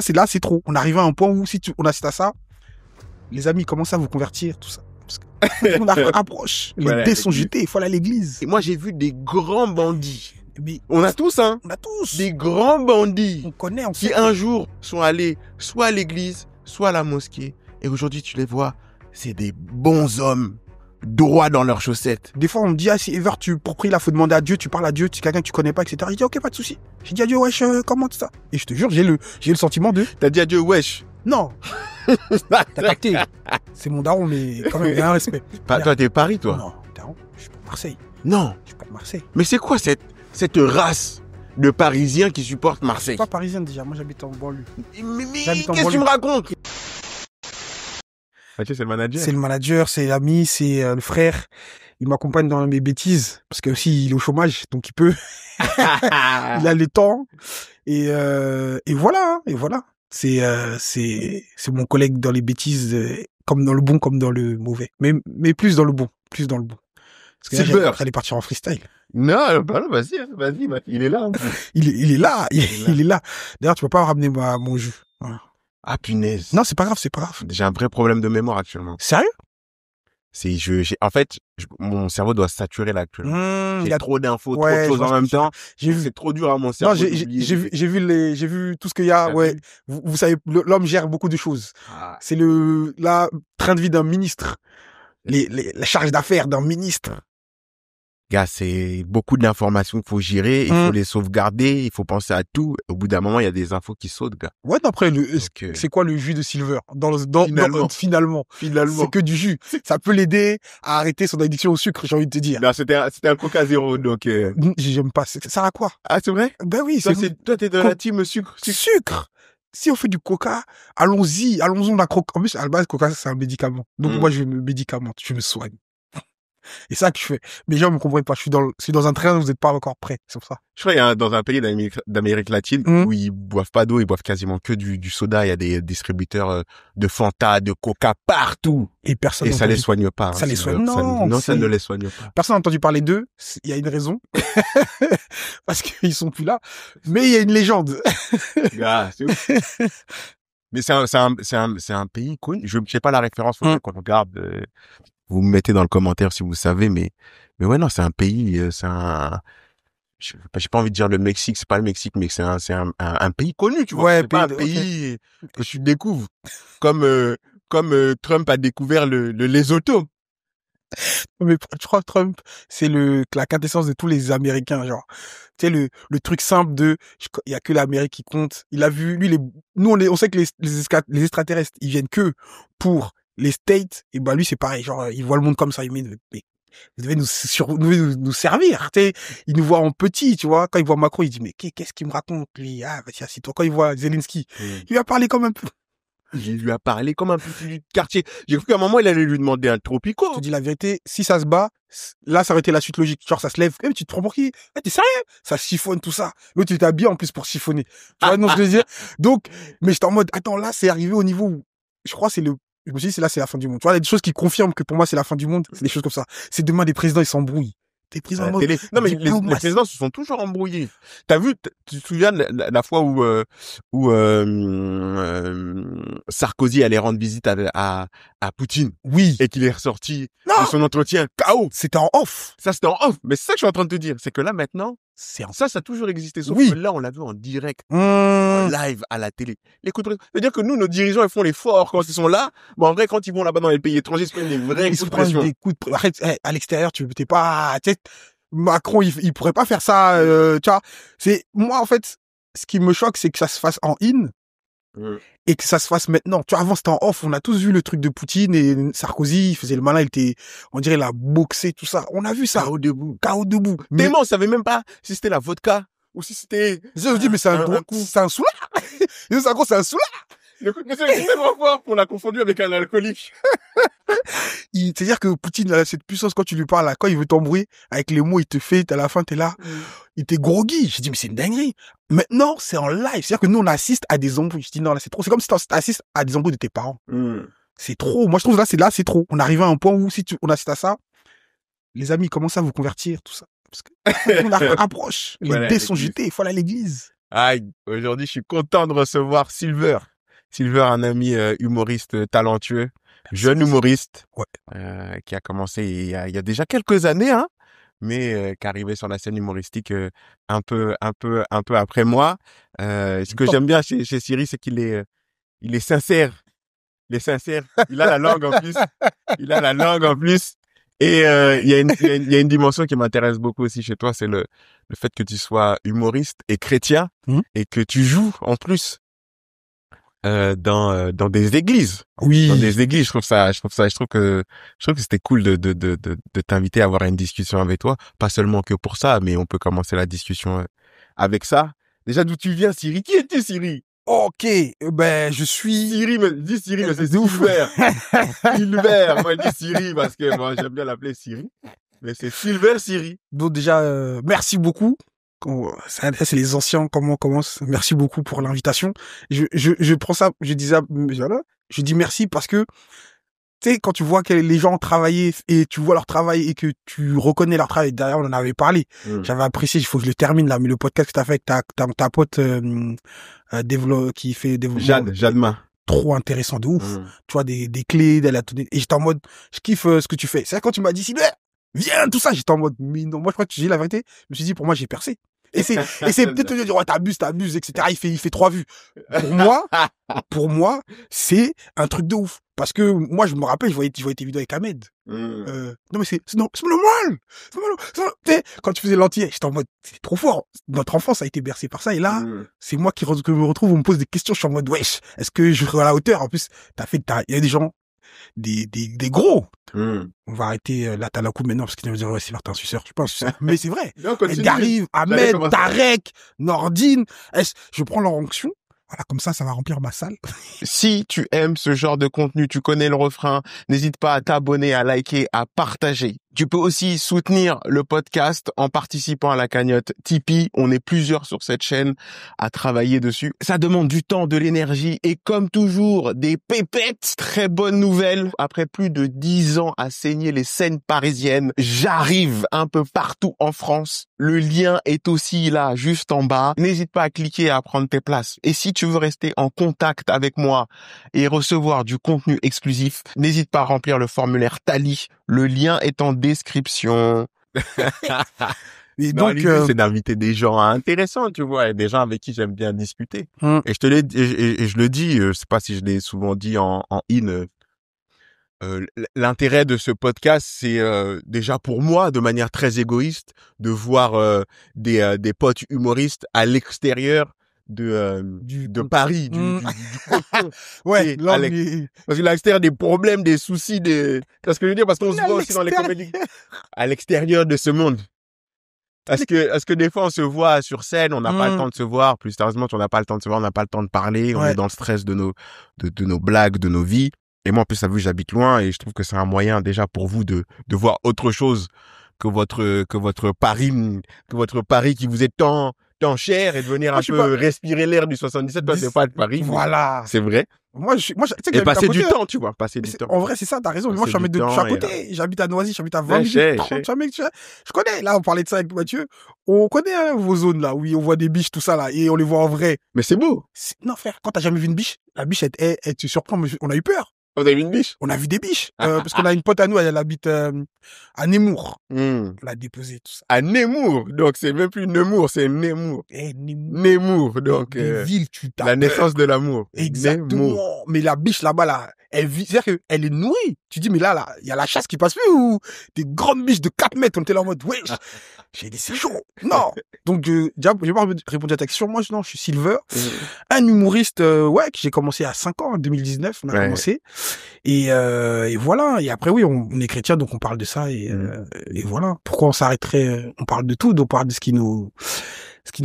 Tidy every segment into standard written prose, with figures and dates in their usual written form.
là, c'est trop. On arrive à un point où on assiste à ça, les amis, commencez à vous convertir, tout ça. Parce que on approche. Les dés sont jetés, il faut aller à l'église. Et moi, j'ai vu des grands bandits. Mais on a tous, hein. On a tous. Des grands bandits. On connaît, on qui sait. un jour sont allés soit à l'église, soit à la mosquée. Et aujourd'hui, tu les vois, c'est des bons hommes, droits dans leurs chaussettes. Des fois, on me dit, si Ever, pour prier, là, faut demander à Dieu, tu parles à Dieu, tu es quelqu'un que tu connais pas, etc. Je dis, ok, pas de souci. J'ai dit à Dieu, wesh, comment ça? Et je te jure, j'ai le sentiment de. T'as dit à Dieu, wesh? Non. T'as capté. C'est mon daron, mais quand même, il y a un respect. Toi, t'es Paris, toi? Non, daron, je suis pas Marseille. Non. Je suis pas Marseille. Mais c'est quoi cette race de Parisiens qui supportent Marseille? Je suis pas parisien déjà, moi j'habite en banlieue. Mais qu'est-ce que tu me racontes? Mathieu, c'est le manager. C'est le manager, c'est l'ami, c'est le frère. Il m'accompagne dans mes bêtises, parce que aussi il est au chômage, donc il peut. Il a le temps. Et voilà, et voilà. C'est mon collègue dans les bêtises, comme dans le bon, comme dans le mauvais. Mais plus dans le bon, plus dans le bon. Parce que là, elle est partie en freestyle. Non, vas-y, il est là. il est là, il est là. D'ailleurs, tu peux pas ramener mon jus. Voilà. Ah, punaise. Non, c'est pas grave, c'est pas grave. J'ai un vrai problème de mémoire actuellement. Sérieux? En fait, mon cerveau doit saturer là actuellement. Il y a trop d'infos, trop de choses en même temps. C'est trop dur à mon cerveau. Non, j'ai vu tout ce qu'il y a. Ouais. Vous savez, l'homme gère beaucoup de choses. Ah. C'est la train de vie d'un ministre. La charge d'affaires d'un ministre. Gars, c'est beaucoup d'informations qu'il faut gérer, il faut les sauvegarder, il faut penser à tout. Au bout d'un moment, il y a des infos qui sautent, gars. Ouais, d'après, c'est quoi le jus de Silver? Finalement. C'est que du jus. Ça peut l'aider à arrêter son addiction au sucre, j'ai envie de te dire. Non, c'était un Coca Zéro, donc, J'aime pas. Ça sert à quoi? Ah, c'est vrai? Ben oui, toi, t'es de la team sucre. Sucre! Si on fait du coca, allons-y, la coca. En plus, à la base, coca, c'est un médicament. Donc, moi, je me médicamente, je me soigne. Et ça que je fais. Mais les gens me comprennent pas. Je suis dans un train où vous n'êtes pas encore prêts. C'est pour ça. Je crois qu'il y a dans un pays d'Amérique latine où ils boivent pas d'eau, ils boivent quasiment que du soda. Il y a des distributeurs de Fanta, de Coca partout. Et ça les soigne pas. Ça les soigne. Non, ça ne les soigne pas. Personne n'a entendu parler d'eux. Il y a une raison. Parce qu'ils sont plus là. Mais il y a une légende. Ah, c'est ouf. Mais c'est un pays connu. Je sais pas la référence. Faut qu'on regarde. Vous me mettez dans le commentaire si vous savez, mais ouais, non, c'est un pays, j'ai pas envie de dire le Mexique, c'est pas le Mexique, mais c'est un pays connu, tu vois. Ouais, c'est pas un pays que tu découvres. Comme Trump a découvert le Lesotho. Mais je crois que Trump, c'est la quintessence de tous les Américains, genre. Tu sais, le truc simple il y a que l'Amérique qui compte. Il a vu, nous, on sait que les extraterrestres, ils viennent que pour les States, et lui c'est pareil, genre il voit le monde comme ça, il met mais vous devez nous servir, tu sais, il nous voit en petit, tu vois. Quand il voit Macron, il dit mais qu'est-ce qu'il me raconte lui? Ah bah tiens, si toi, quand il voit Zelensky, il lui a parlé comme un peu. Il lui a parlé comme un petit du quartier. J'ai cru qu'à un moment il allait lui demander un tropico. Je te dis la vérité, si ça se bat, là ça aurait été la suite logique, genre ça se lève, mais tu te prends pour qui? T'es sérieux? Ça chiffonne tout ça. L'autre il t'habille en plus pour chiffonner. Tu vois, non, je veux dire. Donc, mais j'étais en mode attends, là c'est arrivé au niveau où je crois je me suis dit, c'est la fin du monde. Tu vois, il y a des choses qui confirment que pour moi, c'est la fin du monde. C'est des choses comme ça. C'est demain, des présidents, ils s'embrouillent. Des présidents Non, mais les présidents se sont toujours embrouillés. T'as vu, tu te souviens de la fois où Sarkozy allait rendre visite à Poutine? Oui. Et qu'il est ressorti de son entretien KO. C'était en off. Ça, c'était en off. Mais c'est ça que je suis en train de te dire. C'est que là, maintenant, ça a toujours existé. Sauf que là, on l'a vu en direct. En live à la télé. C'est-à-dire que nous, nos dirigeants, ils font les forts quand ils sont là. Mais en vrai, quand ils vont là-bas dans les pays étrangers, ils se prennent des vrais coups de pression. Des coups de pression. Arrête, à l'extérieur, t'es pas, Macron, il pourrait pas faire ça, tu vois. Moi, en fait, ce qui me choque, c'est que ça se fasse en in. Et que ça se fasse maintenant. Tu vois, avant, c'était en off. On a tous vu le truc de Poutine et Sarkozy. Il faisait le malin. On dirait, il a boxé, tout ça. On a vu ça. KO debout. Mais on savait même pas si c'était la vodka ou si c'était... Je dis, mais c'est un soulard. C'est un soulard. Le coup de pression est tellement fort qu'on l'a confondu avec un alcoolique. C'est-à-dire que Poutine a cette puissance quand tu lui parles, là, quand il veut t'embrouiller, avec les mots, il te fait, à la fin, t'es là, il t'est groggy. J'ai dit, mais c'est une dinguerie. Maintenant, c'est en live. C'est-à-dire que nous, on assiste à des embrouilles. Je dis, non, là, c'est trop. C'est comme si t'assistes à des embrouilles de tes parents. C'est trop. Moi, je trouve là, c'est trop. On arrive à un point où, on assiste à ça, les amis, commencez à vous convertir, tout ça. Parce que on approche. Les dés sont jetés, il faut aller à l'église. Aïe, aujourd'hui, je suis content de recevoir Silver. Silver, un ami humoriste talentueux, jeune humoriste, qui a commencé il y a déjà quelques années, hein, mais qui est arrivé sur la scène humoristique un peu après moi. Ce que j'aime bien chez Siri, c'est qu'il est sincère. Il est sincère. Il a la langue en plus. Et il y a une dimension qui m'intéresse beaucoup aussi chez toi, c'est le fait que tu sois humoriste et chrétien et que tu joues en plus dans des églises. Oui. Dans des églises, je trouve que c'était cool de t'inviter à avoir une discussion avec toi, pas seulement que pour ça, mais on peut commencer la discussion avec ça. Déjà, d'où tu viens, Siri? Qui es-tu, Siri? Ok, ben je suis Siri, mais c'est Silver. Silver, moi je dis Siri parce que moi j'aime bien l'appeler Siri, mais c'est Silver Siri. Donc déjà merci beaucoup. Ça c'est les anciens, comment on commence. Merci beaucoup pour l'invitation. Je prends ça, je dis merci parce que tu sais, quand tu vois que les gens travaillaient et tu vois leur travail et que tu reconnais leur travail, derrière on en avait parlé. J'avais apprécié, il faut que je le termine là, mais le podcast que t'as fait avec ta pote qui fait développement. Jadma. Trop intéressant de ouf. Tu vois, des clés, et j'étais en mode, je kiffe ce que tu fais. C'est quand tu m'as dit, viens, tout ça, j'étais en mode, mais non, moi je crois que tu dis la vérité. Je me suis dit, pour moi, j'ai percé. Et c'est peut-être te dire, ouais, t'abuses, etc. Il fait 3 vues. Pour moi, c'est un truc de ouf. Parce que moi, je me rappelle, je voyais tes vidéos avec Ahmed. Non, mais c'est normal. Tu sais, quand tu faisais l'antillais, j'étais en mode, c'est trop fort. Notre enfance a été bercée par ça. Et là, c'est moi que je me retrouve, on me pose des questions, je suis en mode, wesh, est-ce que je serai à la hauteur? En plus, il y a des gens, des gros. On va arrêter là, t'as la coupe maintenant parce qu'ils vont dire, ouais, c'est Martin Suceur. Je pense, mais c'est vrai. Edgarrive, Ahmed, Tarek, Nordine. Je prends leur onction. Voilà, comme ça va remplir ma salle. Si tu aimes ce genre de contenu, tu connais le refrain, n'hésite pas à t'abonner, à liker, à partager. Tu peux aussi soutenir le podcast en participant à la cagnotte Tipeee. On est plusieurs sur cette chaîne à travailler dessus. Ça demande du temps, de l'énergie et comme toujours, des pépettes. Très bonne nouvelle. Après plus de 10 ans à saigner les scènes parisiennes, j'arrive un peu partout en France. Le lien est aussi là, juste en bas. N'hésite pas à cliquer et à prendre tes places. Et si tu veux rester en contact avec moi et recevoir du contenu exclusif, n'hésite pas à remplir le formulaire Tally. Le lien est en description. Et donc, l'idée, c'est d'inviter des gens intéressants, tu vois, et des gens avec qui j'aime bien discuter. Et je le dis, je sais pas si je l'ai souvent dit en in. L'intérêt de ce podcast, c'est déjà pour moi, de manière très égoïste, de voir des potes humoristes à l'extérieur de Paris, du ouais, parce que l'extérieur des problèmes, des soucis, parce que je veux dire, parce qu'on se voit aussi dans les comédies à l'extérieur de ce monde. Est-ce que des fois on se voit sur scène, on n'a pas le temps de se voir, plus sérieusement, on n'a pas le temps de se voir, on n'a pas le temps de parler, on est dans le stress de nos blagues, de nos vies. Et moi, en plus, ça vu, j'habite loin et je trouve que c'est un moyen déjà pour vous de voir autre chose que votre Paris qui vous est tant cher et de venir un peu respirer l'air du 77. Toi, c'est pas de Paris. Voilà. C'est vrai. Moi, et passer du temps, tu vois, passer du temps. En vrai, c'est ça, t'as raison. Mais moi, je suis à côté. J'habite à Noisy, j'habite à 20 minutes, 30, je connais. Là, on parlait de ça avec Mathieu. On connaît vos zones, là, où on voit des biches, tout ça, là, et on les voit en vrai. Mais c'est beau. Non, frère, quand t'as jamais vu une biche, la biche, elle te surprend, mais on a eu peur. Vous avez vu une biche? On a vu des biches. Parce qu'on a une pote à nous, elle habite à Nemours. On l'a déposée, tout ça. À Nemours. Donc, c'est même plus Nemours, c'est Nemours. Nemours. Donc, villes, la naissance de l'amour. Exactement. Nemours. Mais la biche là-bas, là, elle vit, c'est-à-dire qu'elle est nourrie. Tu dis, mais là, il y a la chasse qui passe plus ou des grandes biches de 4 mètres. On était là en mode, wesh. J'ai dit, c'est chaud. Non. Donc, j'ai pas répondu à ta question. Moi, non, je suis Silver. Un humoriste, que j'ai commencé à 5 ans, en 2019, on a commencé. Et voilà. Et après, oui, on est chrétien, donc on parle de ça et voilà. Pourquoi on s'arrêterait, on parle de tout, donc on parle de ce qui nous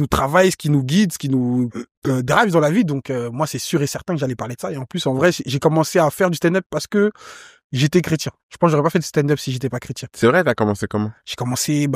travaille, ce qui nous guide, ce qui nous drive dans la vie. Donc, moi, c'est sûr et certain que j'allais parler de ça. Et en plus, en vrai, j'ai commencé à faire du stand-up parce que j'étais chrétien. Je pense que j'aurais pas fait de stand-up si j'étais pas chrétien. C'est vrai, t'as commencé comment? J'ai commencé,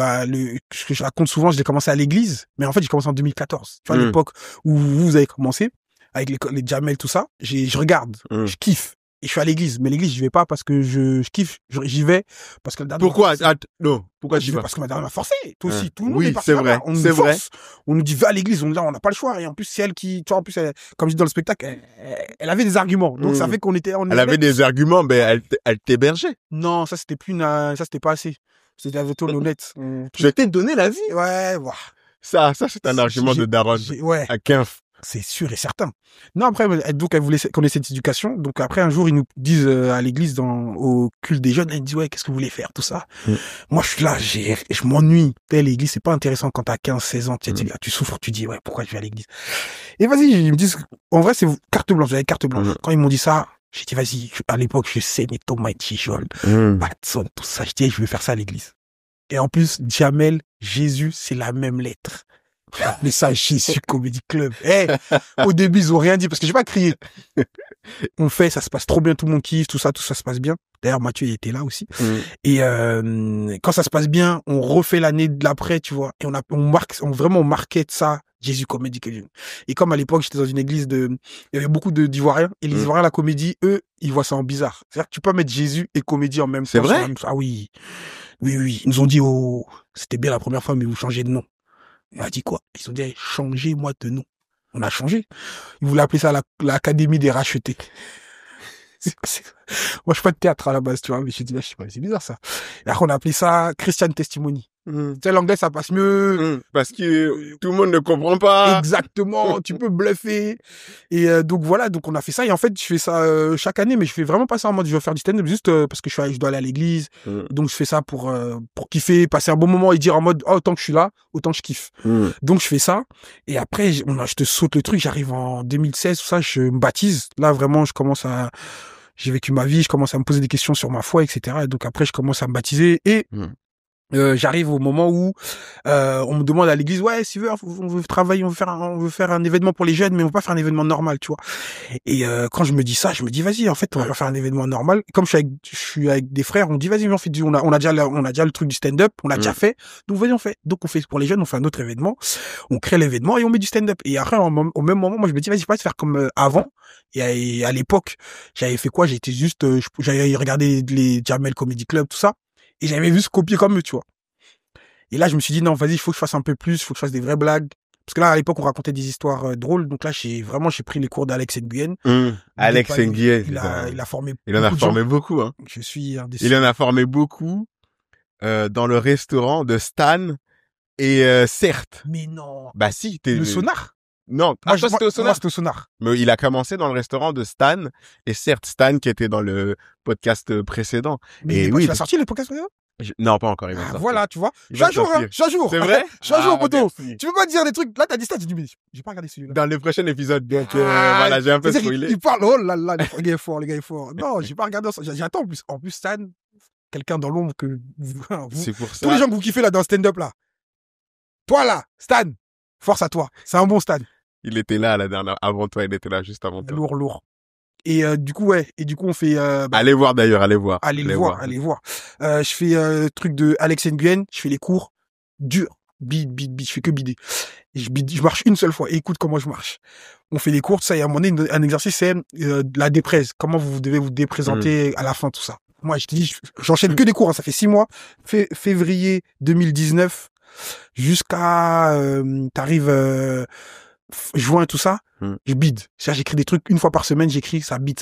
ce que je raconte souvent, je l'ai commencé à l'église. Mais en fait, j'ai commencé en 2014. Tu vois, l'époque où vous avez commencé, avec les Jamel, tout ça. Je regarde, je kiffe. Et je suis à l'église. Mais l'église, j'y vais pas parce que je kiffe. J'y vais parce que Pourquoi? Non. Pourquoi j'y vais parce que ma daronne m'a forcé. Toi aussi, tout le monde Oui, est parti c'est vrai. là-bas. On nous force. On nous dit, va à l'église. On n'a pas le choix. Et en plus, c'est elle qui, tu vois, en plus, comme je dis dans le spectacle, elle avait des arguments. Donc, ça fait qu'on était, elle avait des arguments, mais elle t'hébergeait. Non, ça, c'était pas assez. C'était avec honnête. Je t'ai donné la vie. Ouais, voilà. Ça, c'est un argument de daronne. Ouais. À 15. C'est sûr et certain. Non, après, donc, elle voulait qu'on ait cette éducation. Donc, après, un jour, ils nous disent à l'église, au culte des jeunes, ils disent, ouais, qu'est-ce que vous voulez faire, tout ça. Moi, je suis là, je m'ennuie. L'église, c'est pas intéressant quand t'as 15, 16 ans, tu souffres, tu dis, ouais, pourquoi je vais à l'église? Et vas-y, ils me disent, en vrai, c'est carte blanche, j'avais carte blanche. Quand ils m'ont dit ça, j'ai dit, vas-y, à l'époque, je saignais Thomas Tichol, Batson, tout ça. Je dis, je vais faire ça à l'église. Et en plus, Jamel, Jésus, c'est la même lettre. Mais ça, Jésus Comedy Club. Au début, ils ont rien dit parce que j'ai pas crié. On fait, ça se passe trop bien, tout le monde kiffe, tout ça se passe bien. D'ailleurs, Mathieu, il était là aussi. Et quand ça se passe bien, on refait l'année de l'après, tu vois. Et on marquait de ça, Jésus Comedy Club. Et comme à l'époque, j'étais dans une église il y avait beaucoup d'Ivoiriens. Et les Ivoiriens, la comédie, eux, ils voient ça en bizarre. C'est-à-dire que tu peux mettre Jésus et comédie en même temps. C'est vrai? Ah oui. Oui. Ils nous ont dit, oh, c'était bien la première fois, mais vous changez de nom. On a dit quoi? Ils ont dit, changez-moi de nom. On a changé. Ils voulaient appeler ça l'Académie des rachetés. Moi, je suis pas de théâtre à la base, tu vois, mais je dis, je sais pas, c'est bizarre ça. Et après, on a appelé ça Christian Testimony. Tu sais, l'anglais, ça passe mieux. Parce que tout le monde ne comprend pas. Exactement, tu peux bluffer. Et donc voilà, donc on a fait ça. Et en fait, je fais ça chaque année, mais je fais vraiment pas ça en mode je veux faire du stand-up juste parce que je dois aller à l'église. Donc je fais ça pour kiffer, passer un bon moment et dire en mode autant que je suis là, autant je kiffe. Donc je fais ça. Et après, je te saute le truc. J'arrive en 2016, tout ça, je me baptise. Là, vraiment, j'ai vécu ma vie, je commence à me poser des questions sur ma foi, etc. Et donc après, je commence à me baptiser et j'arrive au moment où on me demande à l'église, ouais, si on veut travailler, on veut faire un événement pour les jeunes, mais on veut pas faire un événement normal, tu vois. Et quand je me dis ça, je me dis vas-y, en fait, on va pas faire un événement normal. Comme je suis avec des frères, on dit vas-y, on a déjà le truc du stand-up, on l'a déjà fait, donc vas-y, on fait. Donc on fait pour les jeunes, on fait un autre événement, on crée l'événement et on met du stand-up. Et après, au même moment, moi je me dis vas-y, pas se faire comme avant. Et à l'époque, j'avais fait quoi? J'avais regardé les Jamel Comedy Club, tout ça. Et j'avais vu se copier comme eux, tu vois. Et là, je me suis dit, non, vas-y, il faut que je fasse un peu plus, il faut que je fasse des vraies blagues. Parce que là, à l'époque, on racontait des histoires drôles. Donc là, j'ai pris les cours d'Alex Nguyen. Alex Nguyen. Il a formé Il en a formé beaucoup, hein. Je suis un des Il en a formé beaucoup, dans le restaurant de Stan et, Certes. Mais non. Bah si, le Sonar. Non, c'était au Sonar. Moi, c'était au Sonar. Mais il a commencé dans le restaurant de Stan et Certes, Stan qui était dans le podcast précédent. Mais oui, tu l'as sorti le podcast précédent? Non, pas encore, il va sortir. Voilà, tu vois. Je suis à jour, C'est vrai? Je suis à jour, poteau. Tu peux pas dire des trucs. Là, t'as dit ça, tu dis, mais j'ai pas regardé celui-là. Dans le prochain épisode, donc, voilà, j'ai un peu spoilé. Il parle, oh là là, le gars est fort. Non, j'ai pas regardé ça. J'attends en plus, Stan, quelqu'un dans l'ombre que c'est pour ça. Tous les gens que vous kiffez là dans le stand-up là. Toi là, Stan, force à toi. C'est un bon Stan. Il était là avant toi, il était là juste avant toi. Lourd. Et du coup on fait allez voir d'ailleurs, allez voir. Allez voir. Je fais truc de Alex Nguyen, je fais les cours dur, bide, je fais que bider. Et je marche une seule fois et écoute comment je marche. On fait les cours, ça, et à un moment donné, un exercice, c'est la dépresse, comment vous devez vous déprésenter à la fin, tout ça. Moi, je te dis, j'enchaîne que des cours, hein, ça fait 6 mois, février 2019 jusqu'à t'arrives juin, tout ça, je bide. C'est-à-dire, j'écris des trucs une fois par semaine, j'écris, ça bide.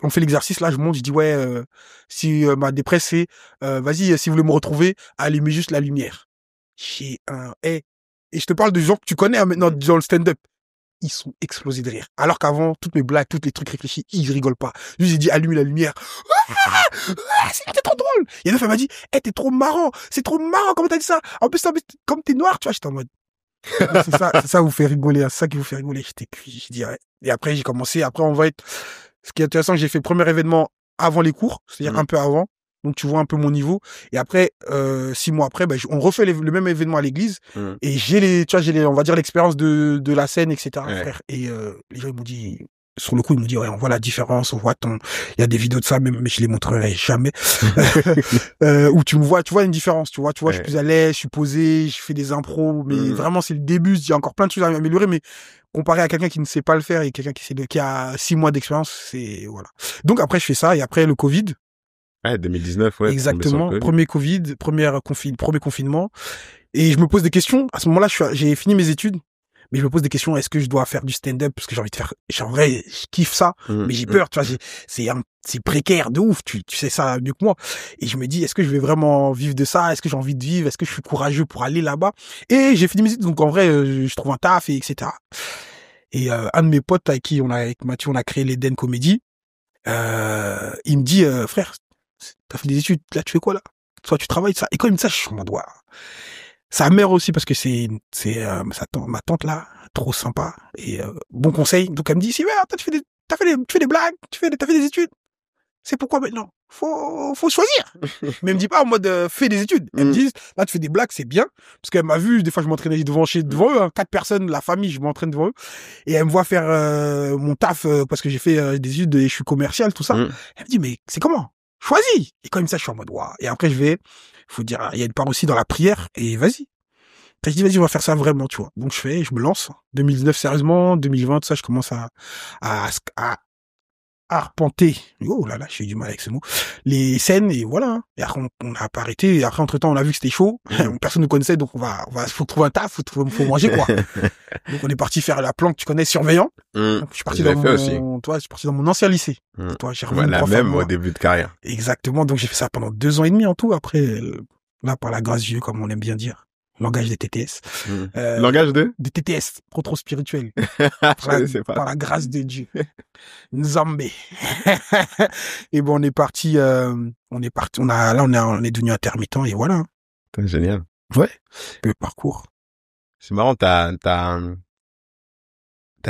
On fait l'exercice, là, je monte, je dis, ouais, si ma dépresse, c'est, vas-y, si vous voulez me retrouver, allumez juste la lumière. Et je te parle de gens que tu connais, hein, maintenant, dans le stand-up. Ils sont explosés de rire. Alors qu'avant, toutes mes blagues, tous les trucs réfléchis, ils rigolent pas. Lui, j'ai dit, allume la lumière. C'est trop drôle. Et une fois, elle m'a dit, t'es trop marrant. C'est trop marrant, comment t'as dit ça? En plus, comme t'es noir, tu vois, j'étais en mode, c'est ça vous fait rigoler, c'est ça qui vous fait rigoler. J'étais cuit, je dirais. Et après, j'ai commencé, ce qui est intéressant, j'ai fait le premier événement avant les cours, c'est-à-dire un peu avant. Donc, tu vois un peu mon niveau. Et après, 6 mois après, on refait le même événement à l'église. Et on va dire, l'expérience de la scène, etc., frère. Et les gens, ils m'ont dit, sur le coup, ils m'ont dit, ouais, on voit la différence, on voit il y a des vidéos de ça, même, mais je les montrerai jamais. Où tu vois une différence, tu vois, je suis plus à l'aise, je suis posé, je fais des impros, mais vraiment, c'est le début, il y a encore plein de choses à améliorer, mais comparé à quelqu'un qui ne sait pas le faire et quelqu'un qui a 6 mois d'expérience, c'est, voilà. Donc après, je fais ça, et après, le Covid. Ouais, 2019, ouais. Exactement. Premier confinement. Et je me pose des questions. À ce moment-là, j'ai fini mes études. Mais je me pose des questions. Est-ce que je dois faire du stand-up? Parce que j'ai envie de faire, en vrai, je kiffe ça. Mais j'ai peur, tu vois, c'est précaire de ouf. Tu sais ça mieux que moi. Et je me dis, est-ce que je vais vraiment vivre de ça? Est-ce que j'ai envie de vivre? Est-ce que je suis courageux pour aller là-bas? Et j'ai fini mes études. Donc, en vrai, je trouve un taf et etc. Et, un de mes potes avec Mathieu, on a créé l'Eden Comedy. Il me dit, frère, t'as fait des études. Là, tu fais quoi, là? Soit tu travailles, ça. Et quand il me dit ça, je suis en mode, ouais. Sa mère aussi, parce que c'est ma tante là, trop sympa et bon conseil. Donc elle me dit, si ouais, tu fais des blagues, t'as fait des études. C'est pourquoi maintenant faut choisir. Mais elle me dit pas en mode fais des études. Elle me dit là tu fais des blagues, c'est bien parce qu'elle m'a vu des fois je m'entraînais devant eux, hein, 4 personnes, la famille, je m'entraîne devant eux et elle me voit faire mon taf parce que j'ai fait des études et je suis commercial tout ça. Elle me dit mais c'est comment? Choisis. Et quand même ça je suis en mode waouh. Et après faut dire il y a une part aussi dans la prière et vas-y. Après, je dis, vas-y, on va faire ça vraiment, tu vois. Donc, je me lance. 2019, sérieusement. 2020, ça, je commence à arpenter. Oh là là, j'ai eu du mal avec ce mot. Les scènes, et voilà. Hein. Et après, on n'a pas arrêté. Et après, entre-temps, on a vu que c'était chaud. Personne ne connaissait, donc faut trouver un taf, faut manger, quoi. Donc, on est parti faire la planque, tu connais, surveillant. Donc, je suis parti dans mon ancien lycée. Toi, j'ai revu la même au début de carrière. Exactement. Donc, j'ai fait ça pendant 2 ans et demi en tout. Après, là, par la grâce de Dieu, comme on aime bien dire. Langage des TTS. Langage des TTS, trop spirituel. Par la grâce de Dieu. Nzambé. Et bon, on est devenu intermittent et voilà. C'est génial. Ouais. Le parcours. C'est marrant, t'as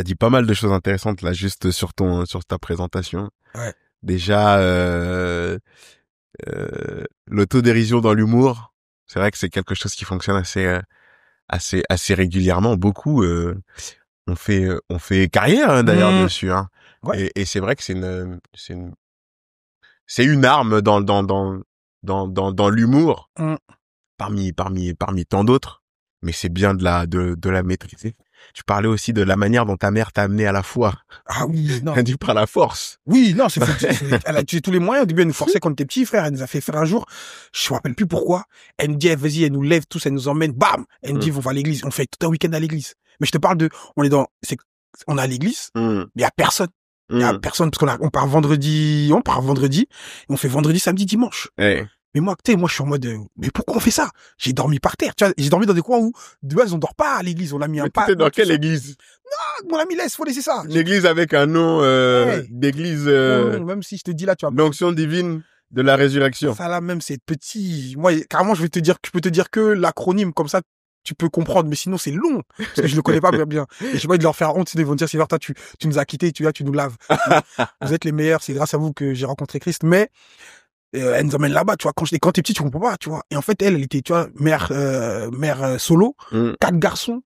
dit pas mal de choses intéressantes là, juste sur ta présentation. Ouais. Déjà, l'autodérision dans l'humour. C'est vrai que c'est quelque chose qui fonctionne assez régulièrement. Beaucoup on fait carrière hein, d'ailleurs dessus. Hein. Ouais. Et c'est vrai que c'est une arme dans l'humour parmi tant d'autres. Mais c'est bien de la maîtriser. Tu parlais aussi de la manière dont ta mère t'a amené à la foi. Ah oui, non. Elle dit par la force. Oui, non, elle a tué tous les moyens. Au début, elle nous forçait quand on était petits, frère. Elle nous a fait faire un jour. Je me rappelle plus pourquoi. Elle me dit, vas-y, elle nous lève tous, elle nous emmène. Bam! Elle me dit, on va à l'église. On fait tout un week-end à l'église. Mais je te parle on est à l'église. Mais il y a personne. Il y a personne parce on part vendredi, et on fait vendredi, samedi, dimanche. Hey. Mais moi, je suis en mode, mais pourquoi on fait ça? J'ai dormi par terre, tu vois. J'ai dormi dans des coins où, de base, on dort pas à l'église. On a mis un pas. T'es dans quelle église? Non, mon ami, faut laisser ça. Une église avec un nom, d'église, non, même si je te dis là, tu vois. L'onction divine de la résurrection. Ça là, même, c'est petit. Moi, carrément, je peux te dire que l'acronyme, comme ça, tu peux comprendre, mais sinon, c'est long. Parce que je le connais pas bien. Et je sais pas de leur faire honte, ils vont dire, Sylvain, tu nous as quittés, tu nous laves. Vous êtes les meilleurs, c'est grâce à vous que j'ai rencontré Christ. Mais, elle nous emmène là-bas, tu vois. Quand t'es petit, tu comprends pas, tu vois. Et en fait, elle était, tu vois, mère solo, 4 garçons.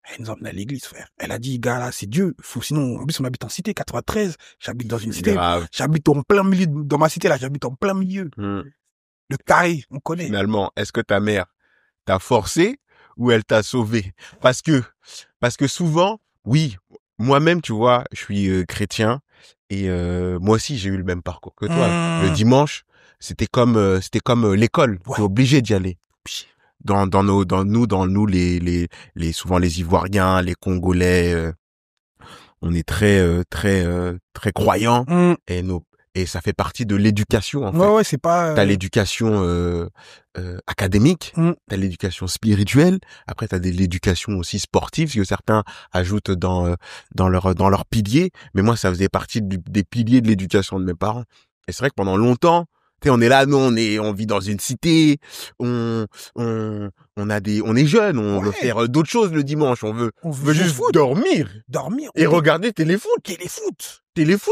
Elle nous emmène à l'église, frère. Elle a dit, gars, là, c'est Dieu. Sinon, en plus, on habite en cité, 93. J'habite dans une cité. Grave. J'habite en plein milieu, dans ma cité, là, j'habite en plein milieu. Le carré, on connaît. Finalement, est-ce que ta mère t'a forcé ou elle t'a sauvé? Parce que souvent, oui, moi-même, tu vois, je suis chrétien et moi aussi, j'ai eu le même parcours que toi. Le dimanche, c'était comme l'école. Ouais. T'es obligé d'y aller. Dans nous, souvent les Ivoiriens, les Congolais, on est très croyants et ça fait partie de l'éducation, en fait. Ouais, c'est pas... T'as l'éducation académique, t'as l'éducation spirituelle, après t'as l'éducation aussi sportive, ce que certains ajoutent dans leurs piliers, mais moi ça faisait partie des piliers de l'éducation de mes parents. Et c'est vrai que pendant longtemps, on est là, nous on vit dans une cité, on on est jeunes, on veut faire d'autres choses le dimanche, on veut juste dormir et regarder téléfoot,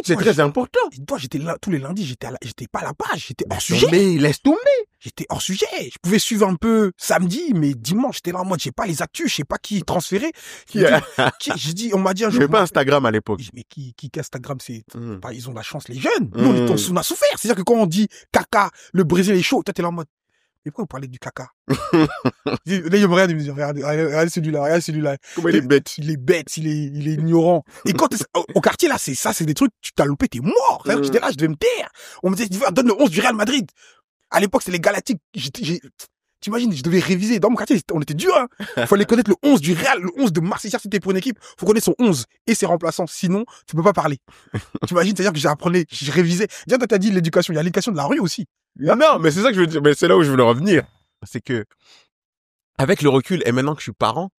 c'est très important. Toi, j'étais là tous les lundis, j'étais pas à la page, j'étais hors sujet. Laisse tomber. J'étais hors sujet. Je pouvais suivre un peu samedi, mais dimanche, j'étais là en mode, j'ai pas les actus, je sais pas qui transférer. J'ai dit, on m'a dit un jour. J'avais pas Instagram à l'époque. Mais qui Instagram, c'est, ils ont la chance, les jeunes. Nous, on a souffert. C'est-à-dire que quand on dit caca, le Brésil est chaud, toi, t'es là en mode, mais pourquoi vous parlez du caca? Là, il me regarde, il me dit, regardez celui-là. Comment il est bête? Il est bête, il est ignorant. Et quand au quartier, là, c'est des trucs, tu t'as loupé, t'es mort. C'est-à-dire que j'étais là, je devais me taire. On me disait, donne le 11 du Real Madrid. À l'époque, c'était les Galactiques. T'imagines, je devais réviser. Dans mon quartier, on était dur, hein. Il fallait connaître le 11 du Real, le 11 de Marseille. Si c'était pour une équipe, faut connaître son 11 et ses remplaçants. Sinon, tu peux pas parler. T'imagines, c'est-à-dire que j'apprenais, je révisais. Déjà, toi, t'as dit l'éducation. Il y a l'éducation de la rue aussi. Non, mais c'est ça que je veux dire. Mais c'est là où je voulais revenir. C'est que, avec le recul et maintenant que je suis parent,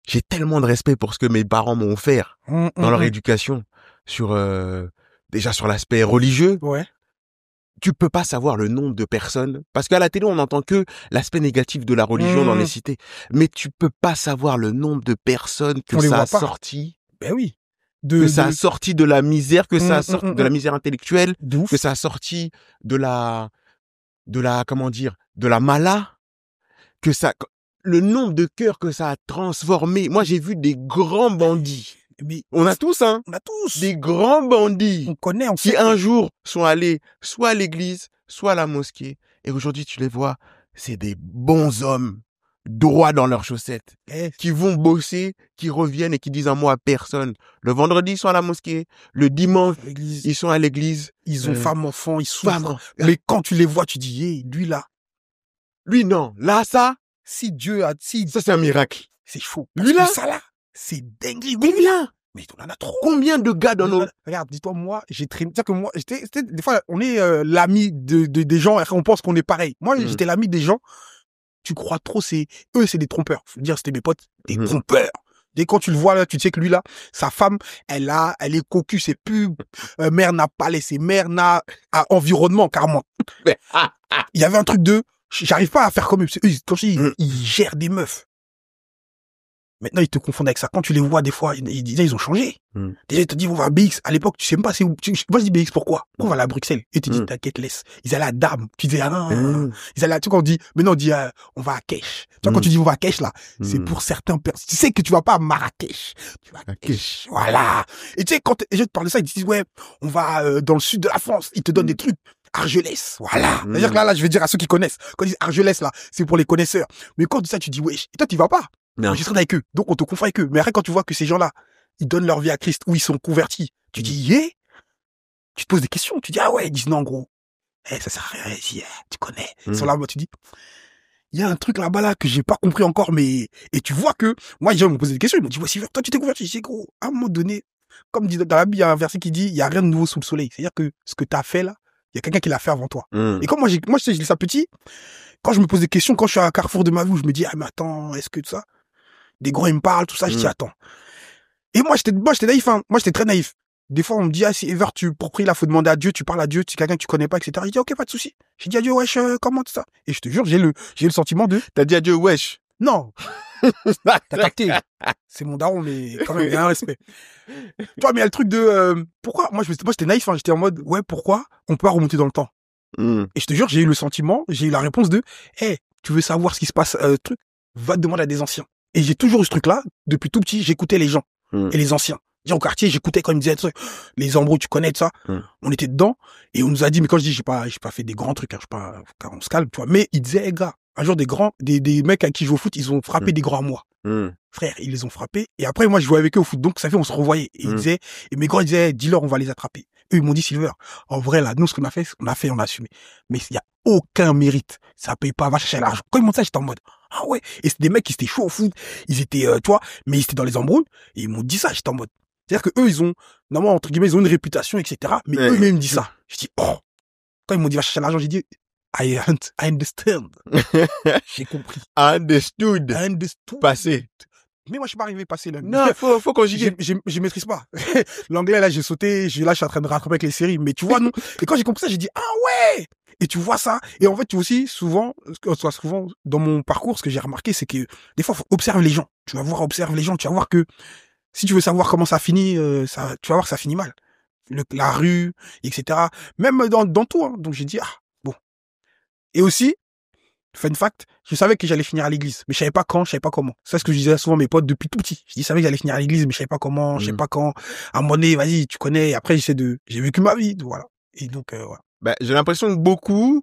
j'ai tellement de respect pour ce que mes parents m'ont offert dans leur éducation déjà sur l'aspect religieux. Ouais. Tu peux pas savoir le nombre de personnes, parce qu'à la télé, on n'entend que l'aspect négatif de la religion dans les cités. Mais tu peux pas savoir le nombre de personnes que ça a sorti. Ben oui. Ça a sorti de la misère, que ça a sorti de la misère intellectuelle, que ça a sorti de la comment dire, de la mala, le nombre de cœurs que ça a transformé. Moi, j'ai vu des grands bandits. Mais on a tous, hein. On a tous. Des grands bandits. On connaît, on qui sait. un jour sont allés soit à l'église, soit à la mosquée. Et aujourd'hui, tu les vois, c'est des bons hommes, droits dans leurs chaussettes, qui vont bosser, qui reviennent et qui disent un mot à personne. Le vendredi, ils sont à la mosquée. Le dimanche, ils sont à l'église. Ils ont femme, enfant, ils souffrent. Mais quand tu les vois, tu dis, lui là. Lui, non. Là, ça. Si Dieu a, ça, c'est un miracle. C'est chaud. Lui là. Ça là. C'est dingue. Combien? Mais on en a trop. Combien de gars dans nos... Regarde, dis-toi, moi, j'ai traîné. C'est-à-dire que moi, des fois, on est l'ami des gens et on pense qu'on est pareil. Moi, j'étais l'ami des gens. Tu crois trop, eux, c'est des trompeurs. Faut dire, c'était mes potes, des trompeurs. Dès quand tu le vois là, tu sais que lui là, sa femme, elle est cocu, c'est plus mère n'a pas laissé, mère n'a environnement carrément. Il y avait un truc j'arrive pas à faire comme eux. Quand je dis, ils gèrent des meufs. Maintenant, ils te confondent avec ça. Quand tu les vois, des fois, ils ont changé. Déjà, ils te disent, on va à BX. À l'époque, tu sais même pas c'est où. Moi, je dis BX, pourquoi? Pourquoi on va aller à Bruxelles? Et tu dis, t'inquiète, laisse. Ils allaient à Dame. Tu disais, ils allaient tu sais, quand on dit, maintenant, on dit, on va à Kesh. Tu vois, quand tu dis, on va à Kesh, là, c'est pour certains personnes. Tu sais que tu vas pas à Marrakech. Tu vas à Kesh. Voilà. Et tu sais, quand je te parle de ça, ils te disent, ouais, on va dans le sud de la France. Ils te donnent des trucs. Argelès, voilà. C'est-à-dire que là, je vais dire à ceux qui connaissent. Quand ils disent Argelès, là, c'est pour les connaisseurs. Mais quand tu dis ça, tu dis, wesh. Et toi, tu vas pas. Non. Je serai avec eux. Donc, on te confond avec eux. Mais après, quand tu vois que ces gens-là, ils donnent leur vie à Christ ou ils sont convertis, tu dis, tu te poses des questions. Tu dis, ah ouais, ils disent non, gros. Ça sert à rien ici, tu connais. Ils sont là, moi, tu dis, il y a un truc là-bas, là, que j'ai pas compris encore, mais, et tu vois que, moi, les gens m'ont posé des questions. Ils m'ont dit, voici, toi, tu t'es converti. C'est gros. À un moment donné, comme dit dans la Bible, il y a un verset qui dit, il y a rien de nouveau sous le soleil. C'est-à-dire que ce que t'as fait là, il y a quelqu'un qui l'a fait avant toi. Et comme moi, je sais, je lis ça petit, quand je me pose des questions, quand je suis à un carrefour de ma vie, où je me dis, ah, mais attends, est-ce que tout ça, des grands, ils me parlent, tout ça, je dis, attends. Et moi, j'étais naïf, hein. Moi, j'étais très naïf. Des fois, on me dit, si Ever, pour prier, là, faut demander à Dieu, tu parles à Dieu, c'est quelqu'un que tu connais pas, etc. Je dis, ok, pas de souci. J'ai dit à Dieu, wesh, comment tout ça? Et je te jure, j'ai le sentiment de... T'as dit à Dieu, wesh? Non. T'as capté. C'est mon daron, mais quand même, il y a un respect. Tu vois, mais il y a le truc de, pourquoi? Moi, j'étais naïf, hein. J'étais en mode, ouais, pourquoi on peut pas remonter dans le temps? Et je te jure, j'ai eu le sentiment, j'ai eu la réponse de, tu veux savoir ce qui se passe, truc, va te demander à des anciens. Et j'ai toujours eu ce truc-là, depuis tout petit, j'écoutais les gens et les anciens. Au quartier, j'écoutais quand ils me disaient les embrouilles, tu connais de ça. On était dedans et on nous a dit, mais quand je dis, j'ai pas fait des grands trucs, hein, on se calme, tu vois. Mais ils disaient, gars, un jour des mecs à qui je joue au foot, ils ont frappé des grands à moi. Frère, ils les ont frappés. Et après, moi, je jouais avec eux au foot. Donc, ça fait, on se revoyait. Et ils disaient, et mes grands, ils disaient, dis-leur, on va les attraper. Eux, ils m'ont dit, Silver, en vrai, là, nous, ce qu'on a fait, on a assumé. Mais il y a aucun mérite. Ça paye pas, va chercher l'argent. Quand ils m'ont dit ça, j'étais en mode, ah ouais. Et c'était des mecs qui étaient chauds au foot. Ils étaient, tu vois, mais ils étaient dans les embrouilles. Et ils m'ont dit ça, j'étais en mode. C'est-à-dire que eux, ils ont, normalement, entre guillemets, ils ont une réputation, etc. Mais eux-mêmes me disent ça. Je dis, oh. Quand ils m'ont dit, va chercher l'argent, j'ai dit, I understand. J'ai compris. Understood. Understood. Passé. Mais moi, je suis pas arrivé à passer l'anglais. Non, faut conjuguer. Je maîtrise pas. L'anglais, là, j'ai sauté, là, je suis en train de rattraper avec les séries. Mais tu vois, non. Et quand j'ai compris ça, j'ai dit, ah ouais! Et tu vois ça. Et en fait, tu vois aussi, souvent, dans mon parcours, ce que j'ai remarqué, c'est que, des fois, faut observer les gens. Tu vas voir, observe les gens. Tu vas voir que, si tu veux savoir comment ça finit, tu vas voir que ça finit mal. La rue, etc. Même dans tout, hein. Donc, j'ai dit, ah, bon. Et aussi, fun fact, je savais que j'allais finir à l'église, mais je savais pas quand, je savais pas comment. C'est ce que je disais souvent à mes potes depuis tout petit. Je savais que j'allais finir à l'église, mais je savais pas comment, je savais pas quand. À un moment donné, vas-y, tu connais. Et après, j'ai vécu ma vie, voilà. Et donc, voilà. Bah, j'ai l'impression que beaucoup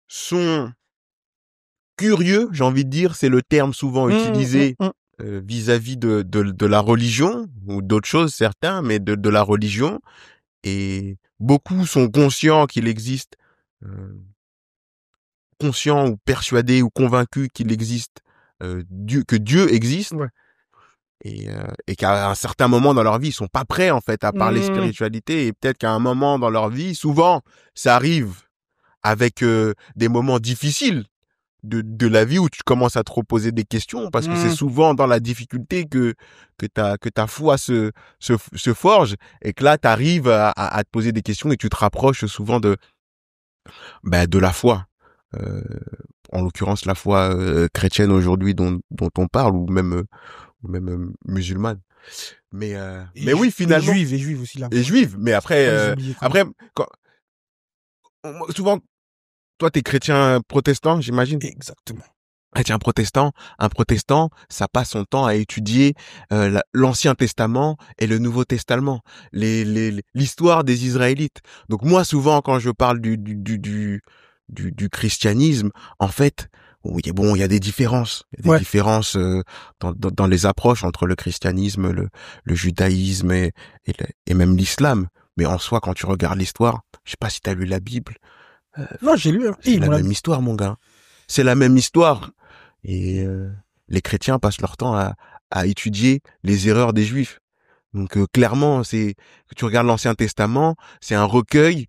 sont curieux, j'ai envie de dire, c'est le terme souvent utilisé vis-à-vis de la religion ou d'autres choses, certains, mais de la religion. Et beaucoup sont conscients qu'il existe, conscients ou persuadés ou convaincus qu'il existe, que Dieu existe. Ouais. Et qu'à un certain moment dans leur vie, ils sont pas prêts, en fait, à parler spiritualité. Et peut-être qu'à un moment dans leur vie, souvent, ça arrive avec des moments difficiles de la vie où tu commences à te reposer des questions, parce que c'est souvent dans la difficulté que ta foi se forge, et que là, tu arrives à te poser des questions et tu te rapproches souvent de la foi. En l'occurrence, la foi chrétienne aujourd'hui dont on parle, ou même musulmane. Mais oui, finalement. Et juive aussi, là. Et juive. Mais après, souvent, toi, t'es chrétien protestant, j'imagine. Exactement. Chrétien protestant, un protestant, ça passe son temps à étudier l'Ancien Testament et le Nouveau Testament, l'histoire des Israélites. Donc moi, souvent, quand je parle du christianisme, en fait, il y a des différences. Il y a des différences dans les approches entre le christianisme, le judaïsme et même l'islam. Mais en soi, quand tu regardes l'histoire, je sais pas si tu as lu la Bible. Non, j'ai lu. C'est la même histoire, mon gars. C'est la même histoire. Et les chrétiens passent leur temps à étudier les erreurs des juifs. Donc clairement, que tu regardes l'Ancien Testament, c'est un recueil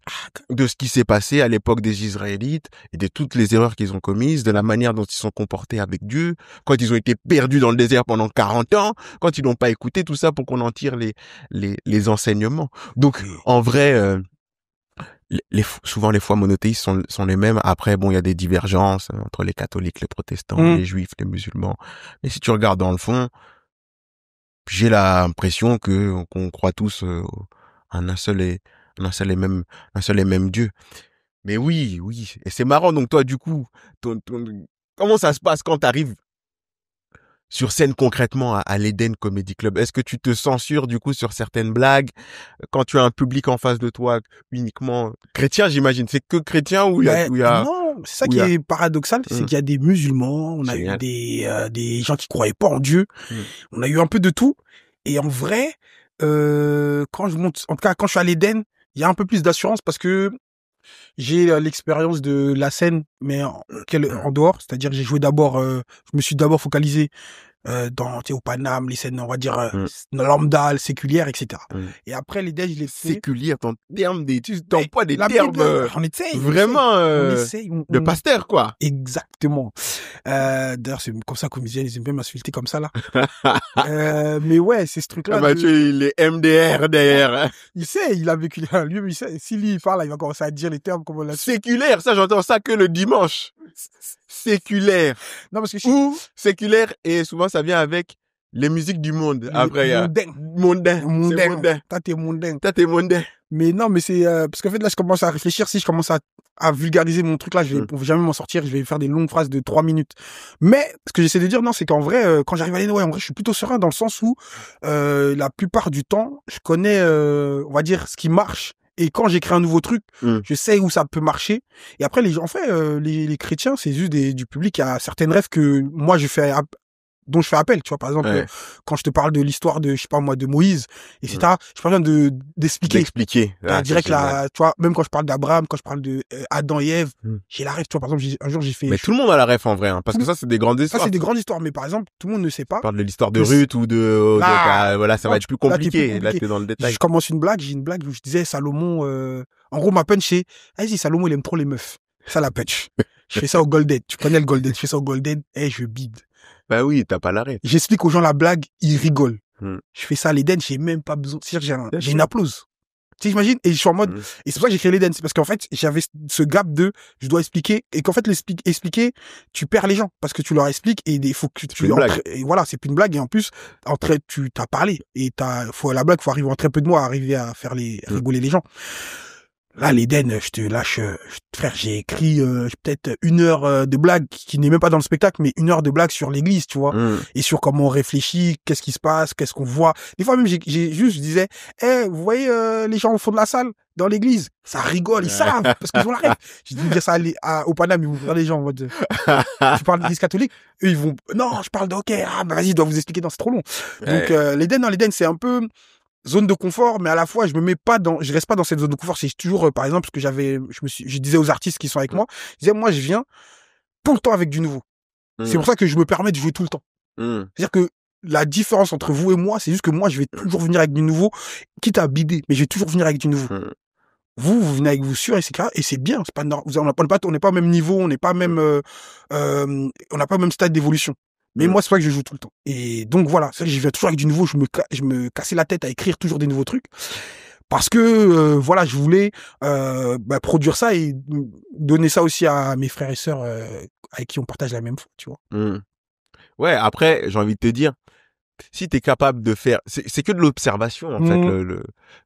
de ce qui s'est passé à l'époque des Israélites et de toutes les erreurs qu'ils ont commises, de la manière dont ils sont comportés avec Dieu, quand ils ont été perdus dans le désert pendant 40 ans, quand ils n'ont pas écouté tout ça pour qu'on en tire les enseignements. Donc en vrai, souvent les foi monothéistes sont les mêmes. Après, bon, il y a des divergences entre les catholiques, les protestants, les juifs, les musulmans. Mais si tu regardes dans le fond, j'ai l'impression qu'on croit tous en un seul et même Dieu. Mais oui. Et c'est marrant. Donc toi, du coup, comment ça se passe quand t'arrives sur scène concrètement à l'Eden Comedy Club? Est-ce que tu te censures du coup sur certaines blagues quand tu as un public en face de toi uniquement chrétien, j'imagine? C'est que chrétien ou il y a... Non, c'est ça qui est paradoxal, c'est qu'il y a des musulmans, on a eu des gens qui croyaient pas en Dieu, on a eu un peu de tout. Et en vrai, quand je suis à l'Eden, il y a un peu plus d'assurance parce que j'ai l'expérience de la scène, mais en dehors, c'est-à-dire que j'ai joué d'abord, je me suis d'abord focalisé au Paname, les scènes, on va dire, lambda, séculières, etc. Et après, les je les fais. Séculière, tu t'emploies des termes, on essaye, vraiment, de pasteur, quoi. Exactement. D'ailleurs, c'est comme ça, comédien, ils aiment bien m'insulter comme ça, là. Mais ouais, c'est ce truc-là. Tu es les MDR derrière. Il sait, il a vécu, lui, il sait, si lui, il parle, il va commencer à dire les termes comme on l'a. Séculaire, ça, j'entends ça que le dimanche. Séculaire. Non, parce que ou séculaire, et souvent ça vient avec les musiques du monde. Après, il y a mondain. T'es mondain. T'es mondain. Mais non, mais c'est parce qu'en fait là, je commence à réfléchir. Si je commence à vulgariser mon truc là, je vais jamais m'en sortir. Je vais faire des longues phrases de 3 minutes. Mais ce que j'essaie de dire, non, c'est qu'en vrai, quand j'arrive à l'Eden, en vrai, je suis plutôt serein dans le sens où la plupart du temps, je connais, on va dire, ce qui marche. Et quand j'écris un nouveau truc, je sais où ça peut marcher. Et après, les gens, en fait, les chrétiens, c'est juste du public. Il y a certaines rêves que moi, dont je fais appel, tu vois. Par exemple, quand je te parle de l'histoire de, je sais pas moi, de Moïse, etc., j'ai pas besoin d'expliquer. Direct là, tu vois, même quand je parle d'Abraham, quand je parle de Adam et Ève, j'ai la rêve, tu vois. Par exemple, un jour, j'ai fait... Mais tout le monde a la rêve, en vrai, hein, parce que ça, c'est des grandes histoires. Ça, c'est des grandes histoires, mais par exemple, tout le monde ne sait pas. Tu parles de l'histoire de Ruth ou voilà, ça va être plus compliqué. Là, t'es dans le détail. Je commence j'ai une blague où je disais Salomon, en gros, ma punch, c'est, vas-y, Salomon, il aime trop les meufs. Ça, la punch. Je fais ça au Golden. Tu connais le Golden. Je fais ça au Golden. Je bide. Bah oui, t'as pas l'arrêt. J'explique aux gens la blague, ils rigolent. Mm. Je fais ça à l'Eden, j'ai même pas besoin. C'est-à-dire que j'ai une sûr. applause. Tu sais, j'imagine, et je suis en mode, et c'est pour ça que j'ai créé l'Eden, c'est parce qu'en fait, j'avais ce gap de, je dois expliquer, et qu'en fait, expliquer, tu perds les gens, parce que tu leur expliques, et il faut que C'est une blague. et voilà, c'est plus une blague, et en plus, tu t'as parlé, et la blague, faut arriver en très peu de mots à arriver à faire rigoler les gens. Là, l'Eden, je te lâche, frère, j'ai écrit peut-être 1 heure de blague qui n'est même pas dans le spectacle, mais 1 heure de blague sur l'église, tu vois, et sur comment on réfléchit, qu'est-ce qui se passe, qu'est-ce qu'on voit. Des fois même, je disais, vous voyez les gens au fond de la salle, dans l'église, ça rigole, ils savent, parce qu'ils ont la rêve. J'ai dû dire ça au Paname, ils vont voir les gens en mode, tu parles d'église catholique, eux ils vont, non, je parle de hockey, vas-y, je dois vous expliquer, non, c'est trop long. Donc l'Eden, c'est un peu zone de confort, mais à la fois je reste pas dans cette zone de confort. C'est toujours par exemple ce que je disais aux artistes qui sont avec moi, je disais moi je viens tout le temps avec du nouveau. C'est pour ça que je me permets de jouer tout le temps. C'est-à-dire que la différence entre vous et moi, c'est juste que moi je vais toujours venir avec du nouveau, quitte à bider, mais je vais toujours venir avec du nouveau. Vous venez avec vous sûr, et c'est bien, c'est pas on n'est pas au même niveau, on n'est pas même on n'a pas le même stade d'évolution. Mais moi, c'est pas que je joue tout le temps. Et donc, voilà. C'est vrai que je viens toujours avec du nouveau. Je me cassais la tête à écrire toujours des nouveaux trucs. Parce que, voilà, je voulais, produire ça et donner ça aussi à mes frères et sœurs, avec qui on partage la même foi, tu vois. Ouais, après, j'ai envie de te dire, si t'es capable de faire, c'est que de l'observation, en fait,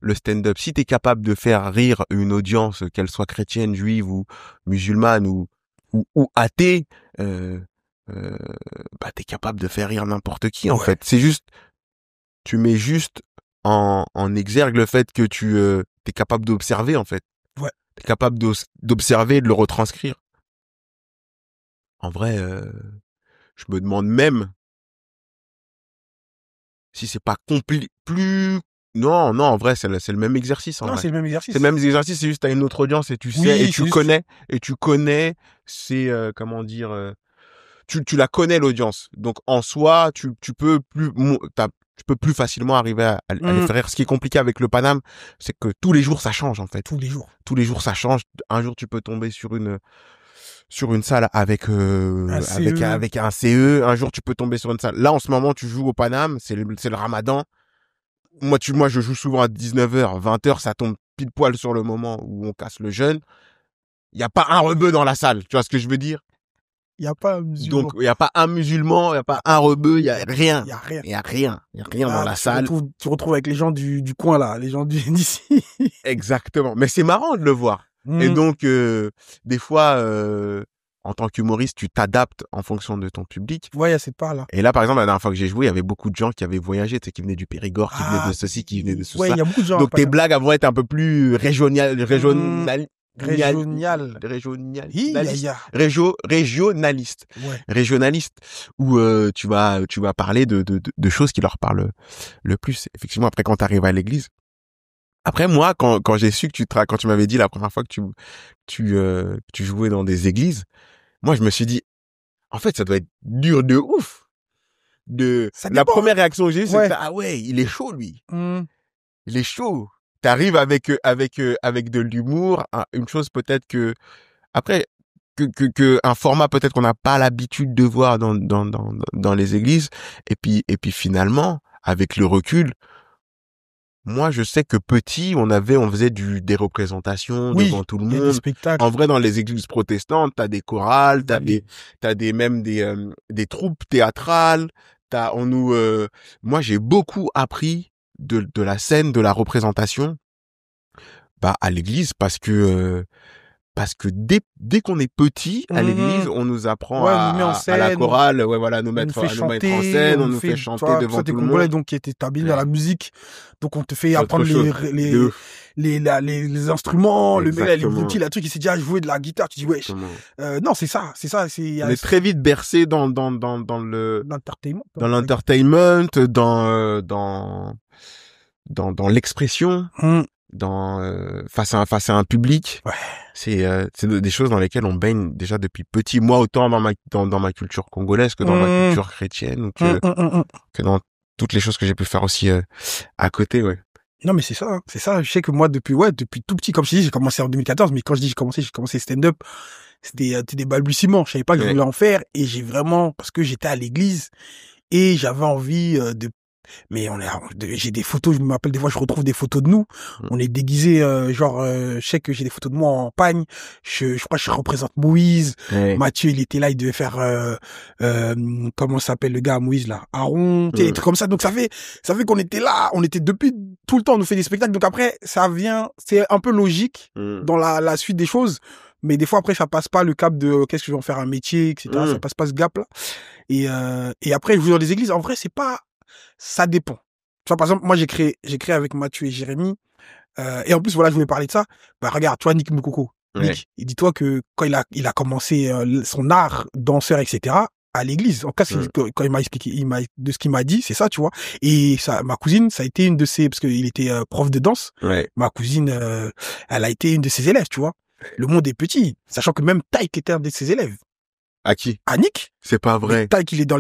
le stand-up. Si t'es capable de faire rire une audience, qu'elle soit chrétienne, juive ou musulmane ou athée, t'es capable de faire rire n'importe qui, en fait. C'est juste, tu mets juste en exergue le fait que t'es capable d'observer, en fait. Ouais. T'es capable d'observer et de le retranscrire. En vrai, je me demande même si c'est pas plus... Non, en vrai, c'est le même exercice, en vrai. C'est le même exercice. C'est le même exercice, c'est juste t'as une autre audience et tu sais, et tu connais, c'est, comment dire, tu la connais, l'audience. Donc, en soi, tu peux plus facilement arriver à les faire rire. Ce qui est compliqué avec le Paname, c'est que tous les jours, ça change, en fait. Tous les jours. Tous les jours, ça change. Un jour, tu peux tomber sur une salle avec un CE. Un jour, tu peux tomber sur une salle. Là, en ce moment, tu joues au Paname, c'est le Ramadan. Moi, je joue souvent à 19h, 20h, ça tombe pile poil sur le moment où on casse le jeûne. Il y a pas un rebeu dans la salle. Tu vois ce que je veux dire? Il y a pas un musulman. Donc, il y a pas un musulman, il y a pas un rebeu, il y a rien. Il y a rien. Il y a rien dans la salle. Tu retrouves avec les gens du coin, là, les gens d'ici. Exactement. Mais c'est marrant de le voir. Et donc, des fois, en tant qu'humoriste, tu t'adaptes en fonction de ton public. Ouais, il y a cette part-là. Et là, par exemple, la dernière fois que j'ai joué, il y avait beaucoup de gens qui avaient voyagé, tu sais, qui venaient du Périgord, qui venaient de ceci, qui venaient de ceci. Ouais, il y a beaucoup de gens. Donc, tes blagues vont être un peu plus régionalistes, où tu vas parler de choses qui leur parlent le plus. Effectivement, après, quand tu arrives à l'église. Après, moi, quand j'ai su que quand tu m'avais dit la première fois que tu jouais dans des églises, moi, je me suis dit, en fait, ça doit être dur de ouf. La première réaction que j'ai eue, c'est ah ouais, il est chaud, lui. Il est chaud. T'arrives avec de l'humour, une chose peut-être que après que un format peut-être qu'on n'a pas l'habitude de voir dans les églises, et puis finalement, avec le recul, moi, je sais que petit, on faisait des représentations devant tout le monde. Des spectacles. En vrai, dans les églises protestantes, t'as des chorales, t'as même des troupes théâtrales. Moi, j'ai beaucoup appris de la scène, de la représentation, à l'église, parce que dès qu'on est petit à l'église, on nous apprend à la chorale, nous mettre en scène, on nous fait chanter devant tout le monde. Donc qui était établi dans la musique, donc on te fait apprendre les instruments, le mec les outils, la truc, il s'est déjà joué de la guitare, tu dis ouais. Non, c'est ça. On est très vite bercé dans l'entertainment, dans l'expression. Face à un public. Ouais. C'est des choses dans lesquelles on baigne déjà depuis petit. Moi, autant dans ma culture congolaise que dans ma culture chrétienne, ou que dans toutes les choses que j'ai pu faire aussi à côté, ouais. Non, mais c'est ça. Je sais que moi, depuis tout petit, comme je dis, j'ai commencé en 2014, mais quand je dis j'ai commencé stand-up, c'était des balbutiements. Je savais pas que je voulais en faire et j'ai vraiment, parce que j'étais à l'église et j'avais envie mais j'ai des photos, je me rappelle des fois, je retrouve des photos de nous. On est déguisés, je sais que j'ai des photos de moi en pagne. Je crois que je représente Moïse. Mathieu, il était là, il devait faire, comment s'appelle le gars, Moïse, là? Aaron, des trucs comme ça. Donc ça fait qu'on était là, on était depuis tout le temps, on nous fait des spectacles. Donc après, c'est un peu logique dans la suite des choses. Mais des fois, après, ça passe pas le cap de qu'est-ce que je vais en faire un métier, etc. Ça passe pas ce gap-là. Et après, je joue dans les églises. En vrai, ça dépend. Tu vois, par exemple, moi, j'ai créé avec Mathieu et Jérémy, et en plus, voilà, je voulais parler de ça. Bah, regarde, tu vois, Nick Moukoko. Nick, et dis-toi que quand il a commencé son art, danseur, etc., à l'église. En tout cas, quand il m'a expliqué, de ce qu'il m'a dit, c'est ça, tu vois. Et ça, ma cousine, ça a été une de ses, parce qu'il était prof de danse. Ma cousine, elle a été une de ses élèves, tu vois. Le monde est petit, sachant que même Taïk était un de ses élèves. À qui? À Nick. C'est pas vrai. Taïk, il était dans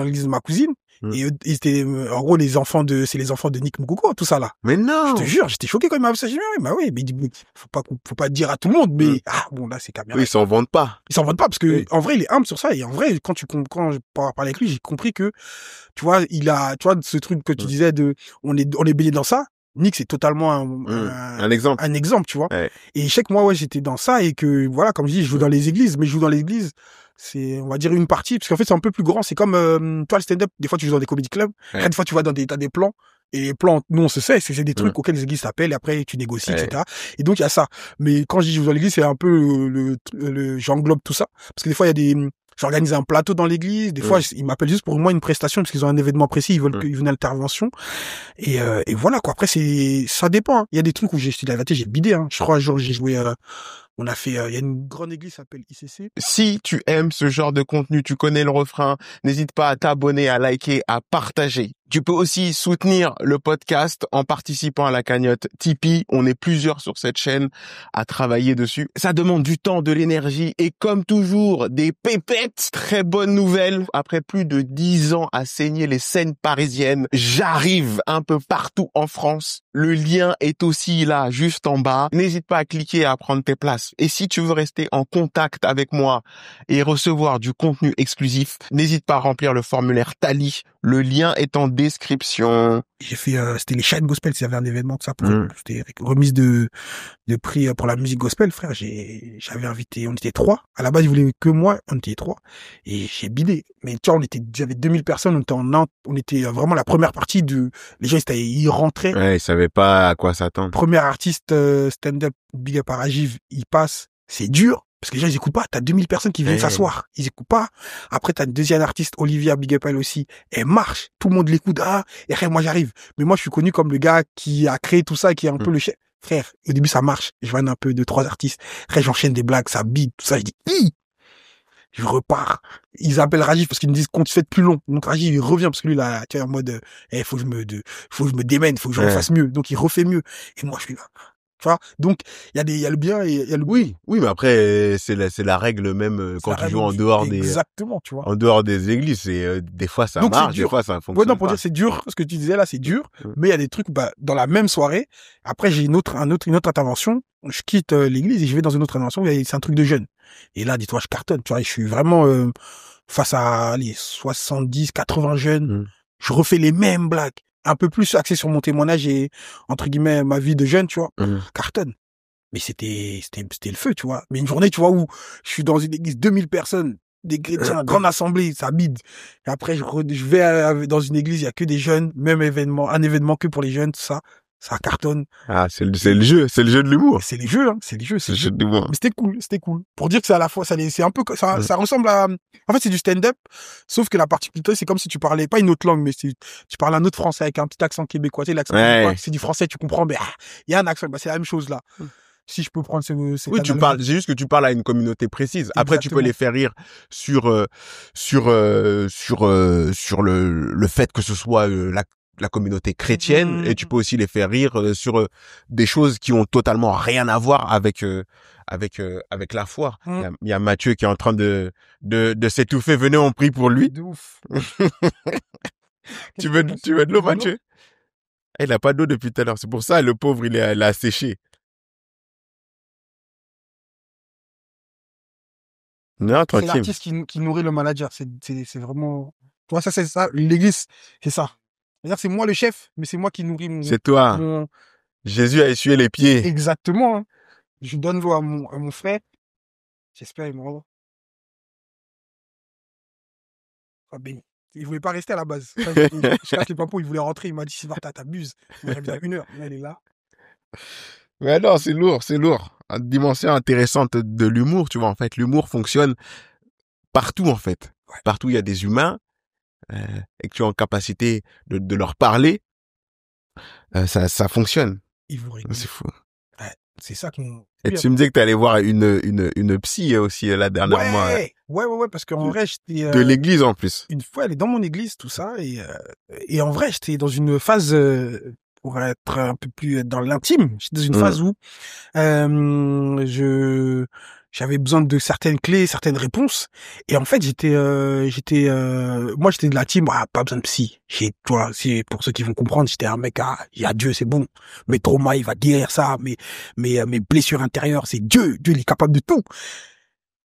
l'église de ma cousine. Et ils étaient, en gros, c'est les enfants de Nick Moukoko, tout ça là. Mais non! Je te jure, j'étais choqué quand il m'a vu ça. J'ai dit, oui, mais il dit, faut pas dire à tout le monde, mais, bon, là, c'est caméra. Oui, ils s'en vendent pas. Ils s'en vendent pas parce que, en vrai, il est humble sur ça. Et en vrai, quand je parle avec lui, j'ai compris que, tu vois, tu vois, ce truc que tu disais on est baigné dans ça. Nick, c'est totalement un exemple. Un exemple, tu vois. Et je sais que moi, j'étais dans ça et que, voilà, comme je dis, je joue dans les églises, mais je joue dans les églises, c'est, on va dire, une partie, parce qu'en fait, c'est un peu plus grand. C'est comme, toi, le stand-up, des fois, tu joues dans des comedy clubs. Après, des fois, tu vas t'as des plans. Et les plans, nous, on se sait, c'est des trucs auxquels les églises t'appellent et après, tu négocies, etc. Et donc, il y a ça. Mais quand je dis je joue dans l'église, c'est un peu j'englobe tout ça. Parce que des fois, j'organise un plateau dans l'église. Des fois, ils m'appellent juste pour moi une prestation parce qu'ils ont un événement précis. Ils veulent qu'ils viennent à l'intervention. Et voilà, quoi. Après, ça dépend, hein. Il y a des trucs où j'ai bidé, hein. Je crois, un jour, j'ai joué, on a fait, il y a une grande église qui s'appelle ICC. Si tu aimes ce genre de contenu, tu connais le refrain, n'hésite pas à t'abonner, à liker, à partager. Tu peux aussi soutenir le podcast en participant à la cagnotte Tipeee. On est plusieurs sur cette chaîne à travailler dessus. Ça demande du temps, de l'énergie et comme toujours, des pépettes. Très bonne nouvelle. Après plus de 10 ans à saigner les scènes parisiennes, j'arrive un peu partout en France. Le lien est aussi là, juste en bas. N'hésite pas à cliquer et à prendre tes places. Et si tu veux rester en contact avec moi et recevoir du contenu exclusif, n'hésite pas à remplir le formulaire Tally. Le lien est en description. J'ai fait, c'était les Shine Gospel, s'il y avait un événement que ça, c'était remise de prix pour la musique gospel, frère. J'avais invité, on était 3. À la base, ils voulaient que moi, on était 3. Et j'ai bidé. Mais tu vois, j'avais 2000 personnes, on était en Nantes, on était vraiment la première partie les gens, ils rentraient. Ouais, ils savaient pas à quoi s'attendre. Premier artiste, stand-up, big up à Rajiv, il passe. C'est dur. Parce que les gens, ils écoutent pas. T'as 2000 personnes qui viennent s'asseoir. Ils écoutent pas. Après, t'as une deuxième artiste, Olivia, big up elle aussi. Elle marche. Tout le monde l'écoute. Et après, moi, j'arrive. Mais moi, je suis connu comme le gars qui a créé tout ça, qui est un peu le chef. Frère, au début, ça marche. Je vanne un peu 2-3 artistes. Après, j'enchaîne des blagues, ça bide, tout ça. Je dis, je repars. Ils appellent Rajiv parce qu'ils me disent qu'on te fait plus long. Donc Rajiv, il revient parce que lui, là, tu vois, en mode, faut que je me démène, faut que je refasse mieux. Donc il refait mieux. Et moi, je suis là. Tu vois, donc il y a le bien et il y a le oui, mais après c'est la règle même quand tu joues en dehors tu vois. En dehors des églises, c'est des fois ça marche, des fois ça fonctionne. Ouais, non, pour dire c'est dur, ce que tu disais là, c'est dur, mais il y a des trucs dans la même soirée. Après j'ai une autre intervention, je quitte l'église et je vais dans une autre intervention, c'est un truc de jeune. Et là, dis-toi, je cartonne, tu vois, je suis vraiment face à les 70, 80 jeunes, je refais les mêmes blagues. Un peu plus axé sur mon témoignage et, entre guillemets, ma vie de jeune, tu vois, cartonne. Mais c'était le feu, tu vois. Mais une journée, tu vois, où je suis dans une église, 2000 personnes, des chrétiens, grande assemblée, ça bide. Et après, je vais dans une église, il y a que des jeunes, même événement, un événement que pour les jeunes, tout ça. Ça cartonne. Ah, c'est le jeu de l'humour. C'est les jeux, hein, c'est le jeu de l'humour. Mais c'était cool. Pour dire que c'est à la fois, c'est un peu, ça ressemble à, en fait, c'est du stand-up, sauf que la particularité, c'est comme si tu parlais pas une autre langue, mais tu parles un autre français avec un petit accent québécois, tu sais, l'accent québécois, c'est du français, tu comprends, mais, il y a un accent, c'est la même chose, là. Si je peux prendre oui, c'est juste que tu parles à une communauté précise. Exactement. Après, tu peux les faire rire sur le fait que ce soit la communauté chrétienne et tu peux aussi les faire rire sur des choses qui ont totalement rien à voir avec la foi. Il y a Mathieu qui est en train de s'étouffer. Venez, on prie pour lui. De ouf. Tu veux de l'eau, Mathieu? Il a pas d'eau depuis tout à l'heure. C'est pour ça, le pauvre, il a séché. Non, C'est tranquille. l'artiste qui nourrit le manager. C'est vraiment, tu vois, ça, c'est ça. L'église, c'est ça. C'est-à-dire, c'est moi le chef, mais c'est moi qui nourris C'est toi. mon... Jésus a essuyé les pieds. Exactement, hein. Je donne l'eau à mon frère. J'espère qu'il me rendra. Ah, béni. Il voulait pas rester à la base. Je casse les papous, il voulait rentrer. Il m'a dit, Sivarta, t'abuses. Moi, j'habite à 1 heure. Là, elle est là. Mais non, c'est lourd, c'est lourd. Une dimension intéressante de l'humour, tu vois. En fait, l'humour fonctionne partout, en fait. Ouais. Partout, il y a des humains et que tu es en capacité de leur parler. Ça fonctionne. Ils vous rigolent. C'est fou. Ouais, c'est ça qu'on... Et tu me disais que tu allais voir une psy aussi là dernièrement. Ouais, parce qu'en vrai, j'étais... De l'église en plus. Une fois, elle est dans mon église, tout ça, et en vrai, j'étais dans une phase, pour être un peu plus dans l'intime, j'étais dans une phase où j'avais besoin de certaines clés, certaines réponses, et en fait, moi, j'étais de la team, pas besoin de psy. Toi, pour ceux qui vont comprendre, j'étais un mec, il y a Dieu, c'est bon. Mes traumas, il va guérir ça, mes blessures intérieures, c'est Dieu, il est capable de tout.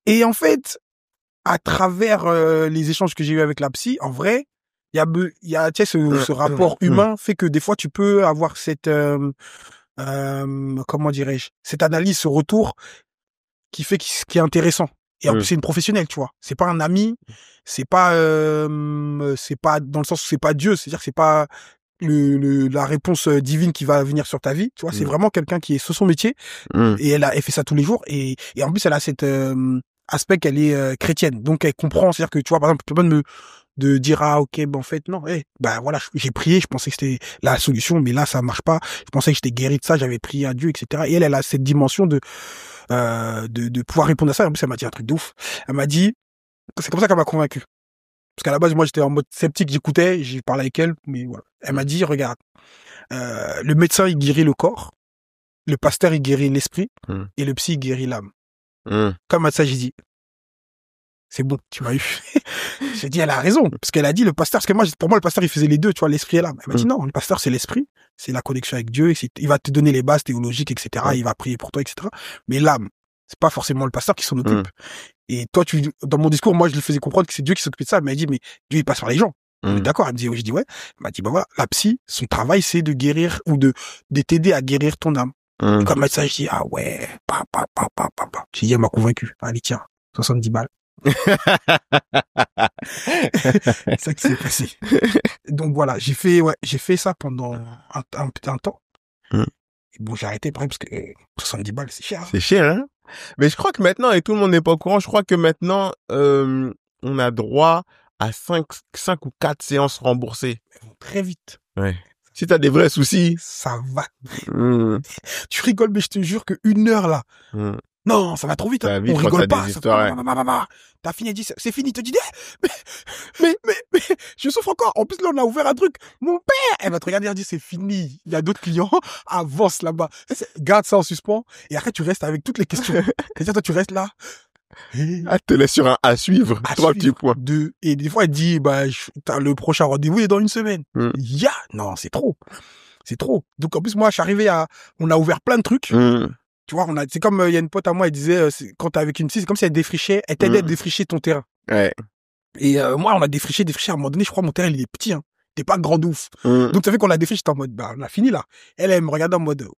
Et en fait, à travers les échanges que j'ai eu avec la psy, en vrai, il y a tu sais, ce rapport humain fait que des fois tu peux avoir cette comment dirais-je, cette analyse, ce retour qui est intéressant. Et en plus c'est une professionnelle, tu vois. C'est pas un ami, c'est pas dans le sens où c'est pas Dieu, c'est-à-dire que c'est pas la réponse divine qui va venir sur ta vie, tu vois. C'est vraiment quelqu'un qui est sur son métier et elle fait ça tous les jours et en plus elle a cette aspect qu'elle est chrétienne, donc elle comprend, c'est-à-dire que tu vois par exemple tu peux de dire ok ben en fait non voilà j'ai prié, je pensais que c'était la solution mais là ça marche pas, je pensais que j'étais guéri de ça, j'avais prié à Dieu, etc. Et elle a cette dimension de pouvoir répondre à ça. En plus elle m'a dit un truc de ouf, elle m'a dit, c'est comme ça qu'elle m'a convaincu, parce qu'à la base moi j'étais en mode sceptique, j'écoutais, j'ai parlé avec elle, mais voilà, elle m'a dit regarde, le médecin il guérit le corps, le pasteur il guérit l'esprit et le psy il guérit l'âme. Comme ça j'ai dit c'est bon, tu m'as eu. J'ai dit, elle a raison. Parce qu'elle a dit, le pasteur, parce que pour moi, le pasteur, il faisait les deux, tu vois, l'esprit et l'âme. Elle m'a dit, non, le pasteur, c'est l'esprit. C'est la connexion avec Dieu. Il va te donner les bases théologiques, etc. Il va prier pour toi, etc. Mais l'âme, c'est pas forcément le pasteur qui s'en occupe. Et toi, dans mon discours, moi, je lui faisais comprendre que c'est Dieu qui s'occupe de ça. Elle m'a dit, mais Dieu, il passe par les gens. On est d'accord. Elle me dit, oui, je dis, ouais. Elle m'a dit, voilà, la psy, son travail, c'est de guérir ou de t'aider à guérir ton âme. Et comme ça, je dis, ah ouais, J'ai dit, elle m'a convaincu. Allez, tiens, 70 balles. C'est ça qui s'est passé. Donc voilà, j'ai fait ça pendant un temps. Et bon, j'ai arrêté après parce que 70 balles, c'est cher. C'est cher, hein? Mais je crois que maintenant, et tout le monde n'est pas au courant, je crois que maintenant, on a droit à 5 ou 4 séances remboursées. Très vite. Ouais. Si t'as des vrais soucis. Ça va. Tu rigoles, mais je te jure que 1 heure là. Non, ça va trop vite. Hein. On rigole pas. T'as fini, elle dit, c'est fini. Tu te dis, mais, je souffre encore. En plus, là, on a ouvert un truc. Mon père, elle va te regarder et dire, c'est fini. Il y a d'autres clients. Avance là-bas. Garde ça en suspens. Et après, tu restes avec toutes les questions. C'est-à-dire, toi, tu restes là. Elle te laisse sur un à suivre. 3 petits points. Et des fois, elle dit, le prochain rendez-vous est dans 1 semaine. Non, c'est trop. C'est trop. Donc, en plus, moi, je suis arrivé on a ouvert plein de trucs. Tu vois, c'est comme, il y a une pote à moi, elle disait, quand t'es avec une psy, c'est comme si elle défrichait, elle t'aidait à défricher ton terrain. Ouais. Et moi, on a défriché, à un moment donné, je crois, mon terrain, il est petit, hein. T'es pas grand de ouf. Donc, ça fait qu'on l'a défriché, j'étais en mode, on a fini, là. Elle me regardait en mode,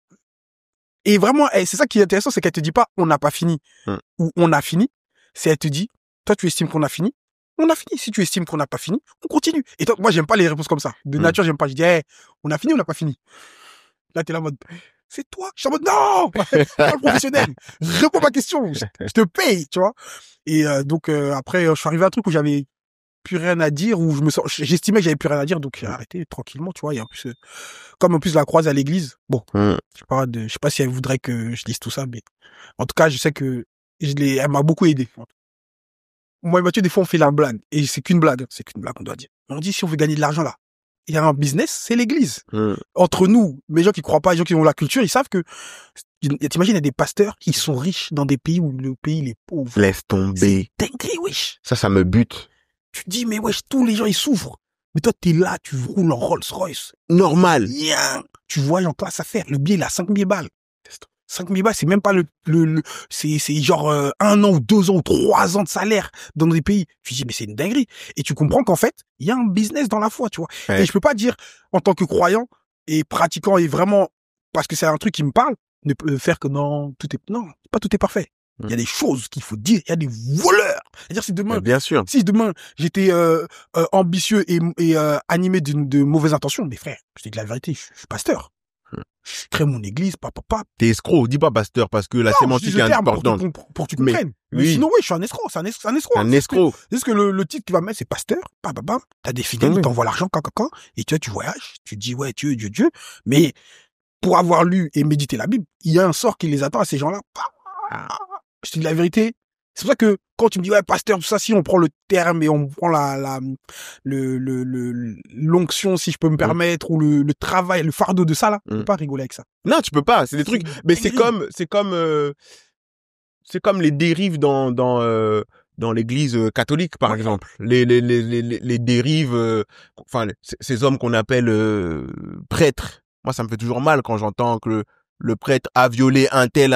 et vraiment, c'est ça qui est intéressant, c'est qu'elle te dit pas, on n'a pas fini, ou on a fini. C'est, elle te dit, toi, tu estimes qu'on a fini? On a fini. Si tu estimes qu'on n'a pas fini, on continue. Et toi, moi, j'aime pas les réponses comme ça. De nature, j'aime pas. Je dis, on a fini, on n'a pas fini. Là, t'es là en mode, c'est toi. Je suis en mode, non, pas le professionnel. Réponds ma question. Je te paye, tu vois. Et donc, après, je suis arrivé à un truc où j'avais plus rien à dire, où j'estimais que j'avais plus rien à dire, donc j'ai arrêté tranquillement, tu vois. Et en plus, comme en plus la croise à l'église, bon, je sais pas si elle voudrait que je dise tout ça, mais en tout cas, je sais que elle m'a beaucoup aidé. Moi et Mathieu, des fois, on fait la blague. Et c'est qu'une blague, on doit dire. On dit, si on veut gagner de l'argent là, il y a un business, c'est l'église. Entre nous, les gens qui croient pas, les gens qui ont la culture, ils savent que, t'imagines, il y a des pasteurs, ils sont riches dans des pays où le pays, il est pauvre. Laisse tomber. Dinguerie, wesh. Ça me bute. Tu te dis, mais wesh, tous les gens, ils souffrent. Mais toi, t'es là, tu roules en Rolls-Royce. Normal. Bien. Tu voyages en classe affaires. Le billet, il a 5 000 balles. 5 000 balles, c'est même pas c'est genre 1 an ou 2 ans ou 3 ans de salaire dans des pays. Tu dis, mais c'est une dinguerie. Et tu comprends qu'en fait, il y a un business dans la foi, tu vois. Ouais. Et je peux pas dire, en tant que croyant et pratiquant et vraiment, parce que c'est un truc qui me parle, ne peut faire que non, pas tout est parfait. Il y a des choses qu'il faut dire, il y a des voleurs. C'est-à-dire, si demain, Bien sûr. si demain, j'étais ambitieux et animé de mauvaises intentions, mais frère, je te dis la vérité, je suis pasteur. Je crée mon église, papa. T'es escroc, dis pas pasteur, parce que la sémantique est importante. Pour que tu comprennes. Mais oui. sinon, oui, je suis un escroc, c'est un escroc. Un escroc. C'est juste que le titre qu'il va mettre, c'est pasteur, t'as des fidèles, ils t'envoient l'argent, et tu voyages, tu dis, ouais, Dieu. Mais, pour avoir lu et médité la Bible, il y a un sort qui les attend à ces gens-là. Je te dis la vérité. C'est pour ça que quand tu me dis ouais pasteur tout ça, si on prend le terme et on prend l'onction si je peux me permettre ou le travail, le fardeau de ça là, tu peux pas rigoler avec ça. Non, tu peux pas. C'est des trucs. Mais c'est comme les dérives dans l'église catholique par exemple. Les dérives. Enfin ces hommes qu'on appelle prêtres. Moi ça me fait toujours mal quand j'entends que le prêtre a violé un tel.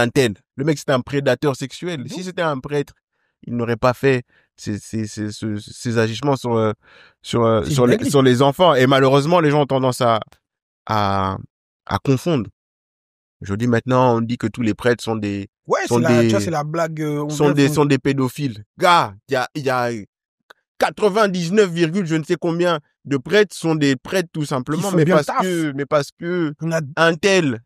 Le mec, c'était un prédateur sexuel. Si c'était un prêtre, il n'aurait pas fait ces agissements sur les enfants. Et malheureusement, les gens ont tendance à confondre. Je dis maintenant, on dit que tous les prêtres sont des... Ouais, c'est la blague. Sont des pédophiles. Gars, il y a 99, je ne sais combien de prêtres sont des prêtres tout simplement. Mais parce que un tel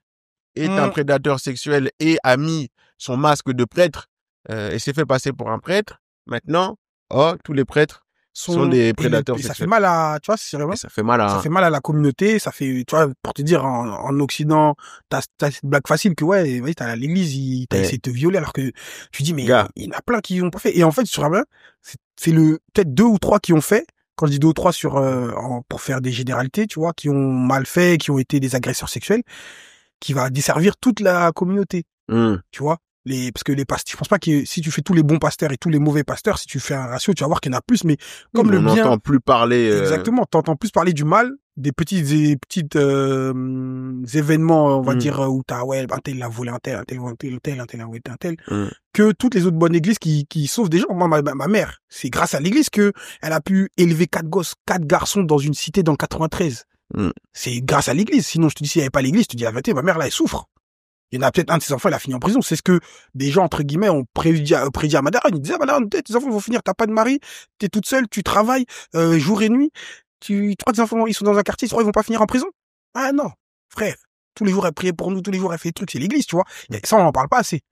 est un prédateur sexuel et a mis son masque de prêtre et s'est fait passer pour un prêtre. Maintenant, tous les prêtres sont des prédateurs sexuels. Ça fait mal à, tu vois, sérieusement. Ça fait mal à la communauté. Ça fait, tu vois, pour te dire, en Occident, t'as cette blague facile que ouais, vas-y, t'as l'église, t'as essayé de te violer alors que tu dis, mais il y en a plein qui n'ont pas fait. Et en fait, sur la main, c'est peut-être 2 ou 3 qui ont fait. Quand je dis 2 ou 3 pour faire des généralités, tu vois, qui ont mal fait, qui ont été des agresseurs sexuels, qui va desservir toute la communauté. Tu vois, parce que les pasteurs, je pense pas que si tu fais tous les bons pasteurs et tous les mauvais pasteurs, si tu fais un ratio, tu vas voir qu'il y en a plus, mais comme le bien. On n'entend plus parler. Exactement, t'entends plus parler du mal, des petites événements, on va dire, où un tel a volé un tel, a volé un tel, que toutes les autres bonnes églises qui sauvent des gens. Moi, ma mère, c'est grâce à l'église que elle a pu élever 4 garçons dans une cité dans le 93. C'est grâce à l'église. Sinon, je te dis, s'il n'y avait pas l'église, je te dis la vérité, ma mère, là, elle souffre. Il y en a peut-être un de ses enfants, il a fini en prison. C'est ce que des gens, entre guillemets, ont prédit à Madara. Ils disaient, Madara, tes enfants vont finir, t'as pas de mari, t'es toute seule, tu travailles, jour et nuit. Tu crois que tes enfants, ils sont dans un quartier, ils vont pas finir en prison? Ah non, frère. Tous les jours, elle priait pour nous, tous les jours, elle fait des trucs, c'est l'église, tu vois. Ça, on en parle pas assez.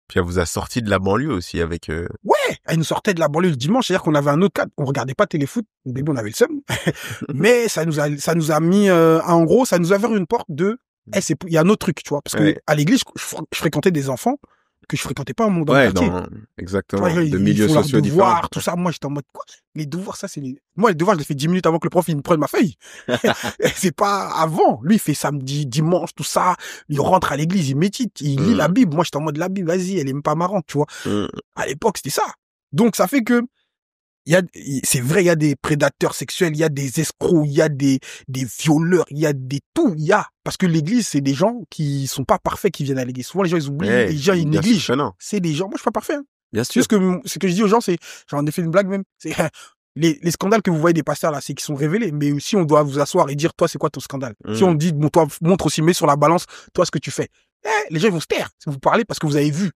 Puis elle vous a sorti de la banlieue aussi avec... Ouais, elle nous sortait de la banlieue le dimanche, c'est-à-dire qu'on avait un autre cadre. On regardait pas téléfoot, au début on avait le seum. Mais ça nous a mis, en gros, ça nous a ouvert une porte de, il y a un autre truc, tu vois. Parce que à l'église, je fréquentais des enfants que je fréquentais pas dans le quartier. Exactement, tu vois, de milieux sociaux différents. Tout ça, moi j'étais en mode, quoi? Les devoirs, ça c'est moi les devoirs, je les fais 10 minutes avant que le prof il me prenne ma feuille. C'est pas avant. Lui, il fait samedi, dimanche, tout ça. Il rentre à l'église, il médite, il lit la Bible. Moi, j'étais en mode la Bible, vas-y, elle est même pas marrante, tu vois. À l'époque, c'était ça. Donc, ça fait que, c'est vrai, il y a des prédateurs sexuels, il y a des escrocs, il y a des violeurs, il y a parce que l'église, c'est des gens qui sont pas parfaits qui viennent à l'église. Souvent, les gens, ils oublient, les gens, ils négligent. C'est des gens, moi, je suis pas parfait, hein. Bien sûr. Ce que je dis aux gens, c'est, j'en ai fait une blague même, c'est, les scandales que vous voyez des pasteurs là, c'est qu'ils sont révélés. Mais si on doit vous asseoir et dire, toi, c'est quoi ton scandale? Si on dit, bon, toi, montre aussi, mets sur la balance, toi, ce que tu fais. Les gens, ils vont se taire. Si vous parlez parce que vous avez vu.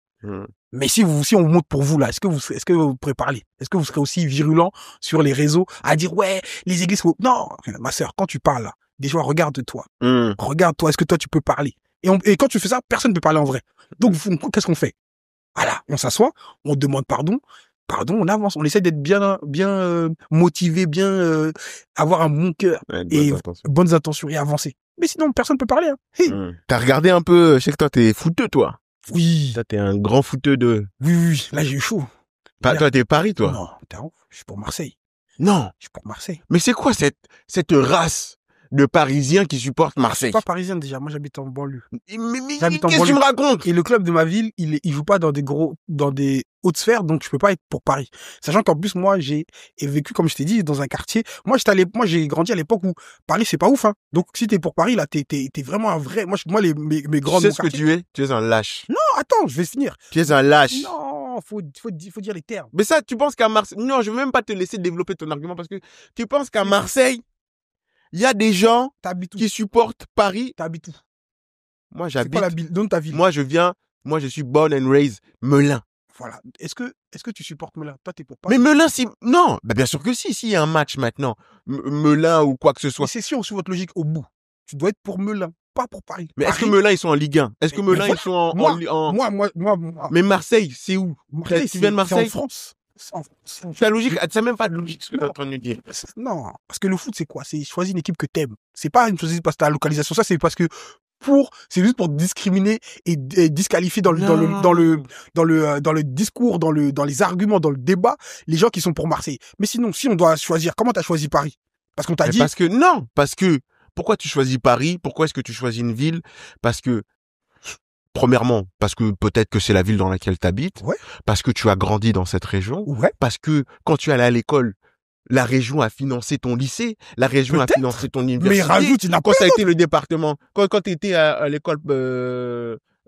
Mais si on monte pour vous là, est-ce que vous pourrez parler? Est-ce que vous serez aussi virulent sur les réseaux à dire ouais, les églises, non, ma sœur, quand tu parles là, déjà regarde-toi. Regarde-toi, est-ce que toi tu peux parler? Et quand tu fais ça, personne ne peut parler en vrai. Donc qu'est-ce qu'on fait? Voilà, on s'assoit, on demande pardon, on avance, on essaie d'être bien motivé, avoir un bon cœur et bonnes intentions et avancer. Mais sinon personne peut parler. Hein. T'as regardé un peu, je sais que toi t'es footeux toi. Oui. Toi, t'es un grand footeux de... Oui. Là, j'ai eu chaud. Toi, t'es Paris, toi? Non, t'es ouf. Je suis pour Marseille. Non. Je suis pour Marseille. Mais c'est quoi cette race de Parisiens qui supportent Marseille. Je suis pas parisien déjà. Moi, j'habite en banlieue. Mais J'habite en qu'est-ce que tu me racontes? Et le club de ma ville, il joue pas dans des hautes sphères, donc je peux pas être pour Paris. Sachant qu'en plus, moi, j'ai vécu, comme je t'ai dit, dans un quartier. Moi, j'ai grandi à l'époque où Paris, c'est pas ouf, hein. Donc, si t'es pour Paris, là, t'es vraiment un vrai. Moi, mes grands. Tu sais ce que tu es? Tu es un lâche. Non, attends, je vais finir. Tu es un lâche. Non, faut dire les termes. Mais ça, tu penses qu'à Marseille... Non, je veux même pas te laisser développer ton argument parce que tu penses qu'à Marseille, il y a des gens qui supportent Paris. T'habites où? Moi, j'habite. C'est quoi donne ta ville. Moi, je suis born and raised Melun. Voilà. Est-ce que tu supportes Melun? Toi, t'es pour Paris. Mais Melun, non. Bah, bien sûr que si. S'il y a un match maintenant, Melun ou quoi que ce soit. Mais c'est si on suit votre logique au bout. Tu dois être pour Melun, pas pour Paris. Mais est-ce que Melun, ils sont en Ligue 1? Est-ce que Melun, ils sont en... Moi. Mais Marseille, c'est où? Marseille, tu viens de Marseille? C'est en France. C'est la logique, c'est même pas de logique ce que tu es en train de dire. Non, parce que le foot, c'est quoi? C'est choisir une équipe que t'aimes. C'est pas une chose parce que ta localisation. Ça, c'est parce que c'est juste pour discriminer et disqualifier dans le discours, dans les arguments, dans le débat, les gens qui sont pour Marseille. Mais sinon, si on doit choisir, comment t'as choisi Paris? Parce qu'on t'a dit. Parce que, pourquoi tu choisis Paris? Pourquoi est-ce que tu choisis une ville? Parce que, premièrement, parce que peut-être que c'est la ville dans laquelle tu habites, ouais. Parce que tu as grandi dans cette région, ouais. Parce que quand tu allais à l'école, la région a financé ton lycée, la région a financé ton université. Mais rajoute, quand ça a été le département, quand tu étais à l'école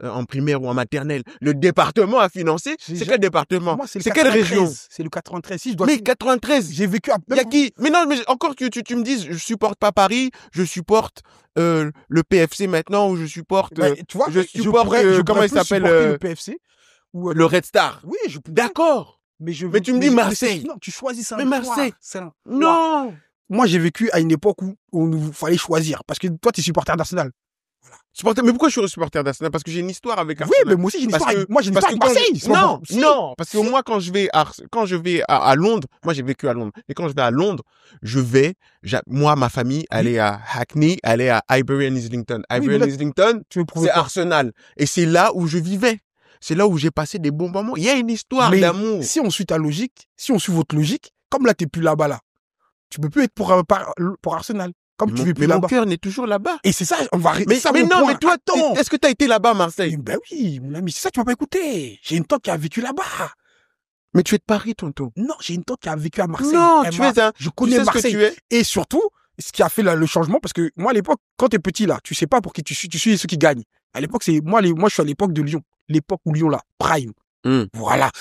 en primaire ou en maternelle, le département a financé. C'est quel département? Moi, c'est quelle région? C'est le 93. Si je mais 93, j'ai vécu à... Il y a qui? Mais non, mais encore tu me dises, je supporte pas Paris, je supporte le PFC maintenant, ou je supporte... tu vois, je supporte, comment il s'appelle le PFC ou le Red Star. Oui, d'accord. Mais tu me dis Marseille. Non, tu choisis ça. Mais Marseille. Non. Moi, j'ai vécu à une époque où il fallait choisir. Parce que toi, tu es supporter d'Arsenal. Voilà. Mais pourquoi je suis supporter d'Arsenal? Parce que j'ai une histoire avec Arsenal. Oui, mais moi aussi, j'ai une histoire avec Marseille. Non, parce que moi, quand je vais à Londres, moi, j'ai vécu à Londres. Et quand je vais à Londres, moi, ma famille, allait à Hackney, allait à Highbury and Islington. Highbury and Islington, c'est Arsenal. Et c'est là où je vivais. C'est là où j'ai passé des bons moments. Il y a une histoire d'amour. Si on suit ta logique, si on suit votre logique, comme là, t'es plus là-bas, là. Tu peux plus être pour Arsenal. Comme tu veux plus là-bas. Mon cœur n'est toujours là-bas. Et c'est ça, on va mais non, mais toi, est-ce que t'as été là-bas à Marseille? Ben oui, mon ami, c'est ça, tu m'as pas écouté. J'ai une tante qui a vécu là-bas. Mais tu es de Paris, tonton. Non, j'ai une tante qui a vécu à Marseille. Non, je connais Marseille. Et surtout, ce qui a fait le changement, parce que moi, à l'époque, quand t'es petit, là, tu sais pas pour qui tu suis ceux qui gagnent. À l'époque, moi, je suis à l'époque de Lyon. L'époque où Lyon, là, Prime. Voilà.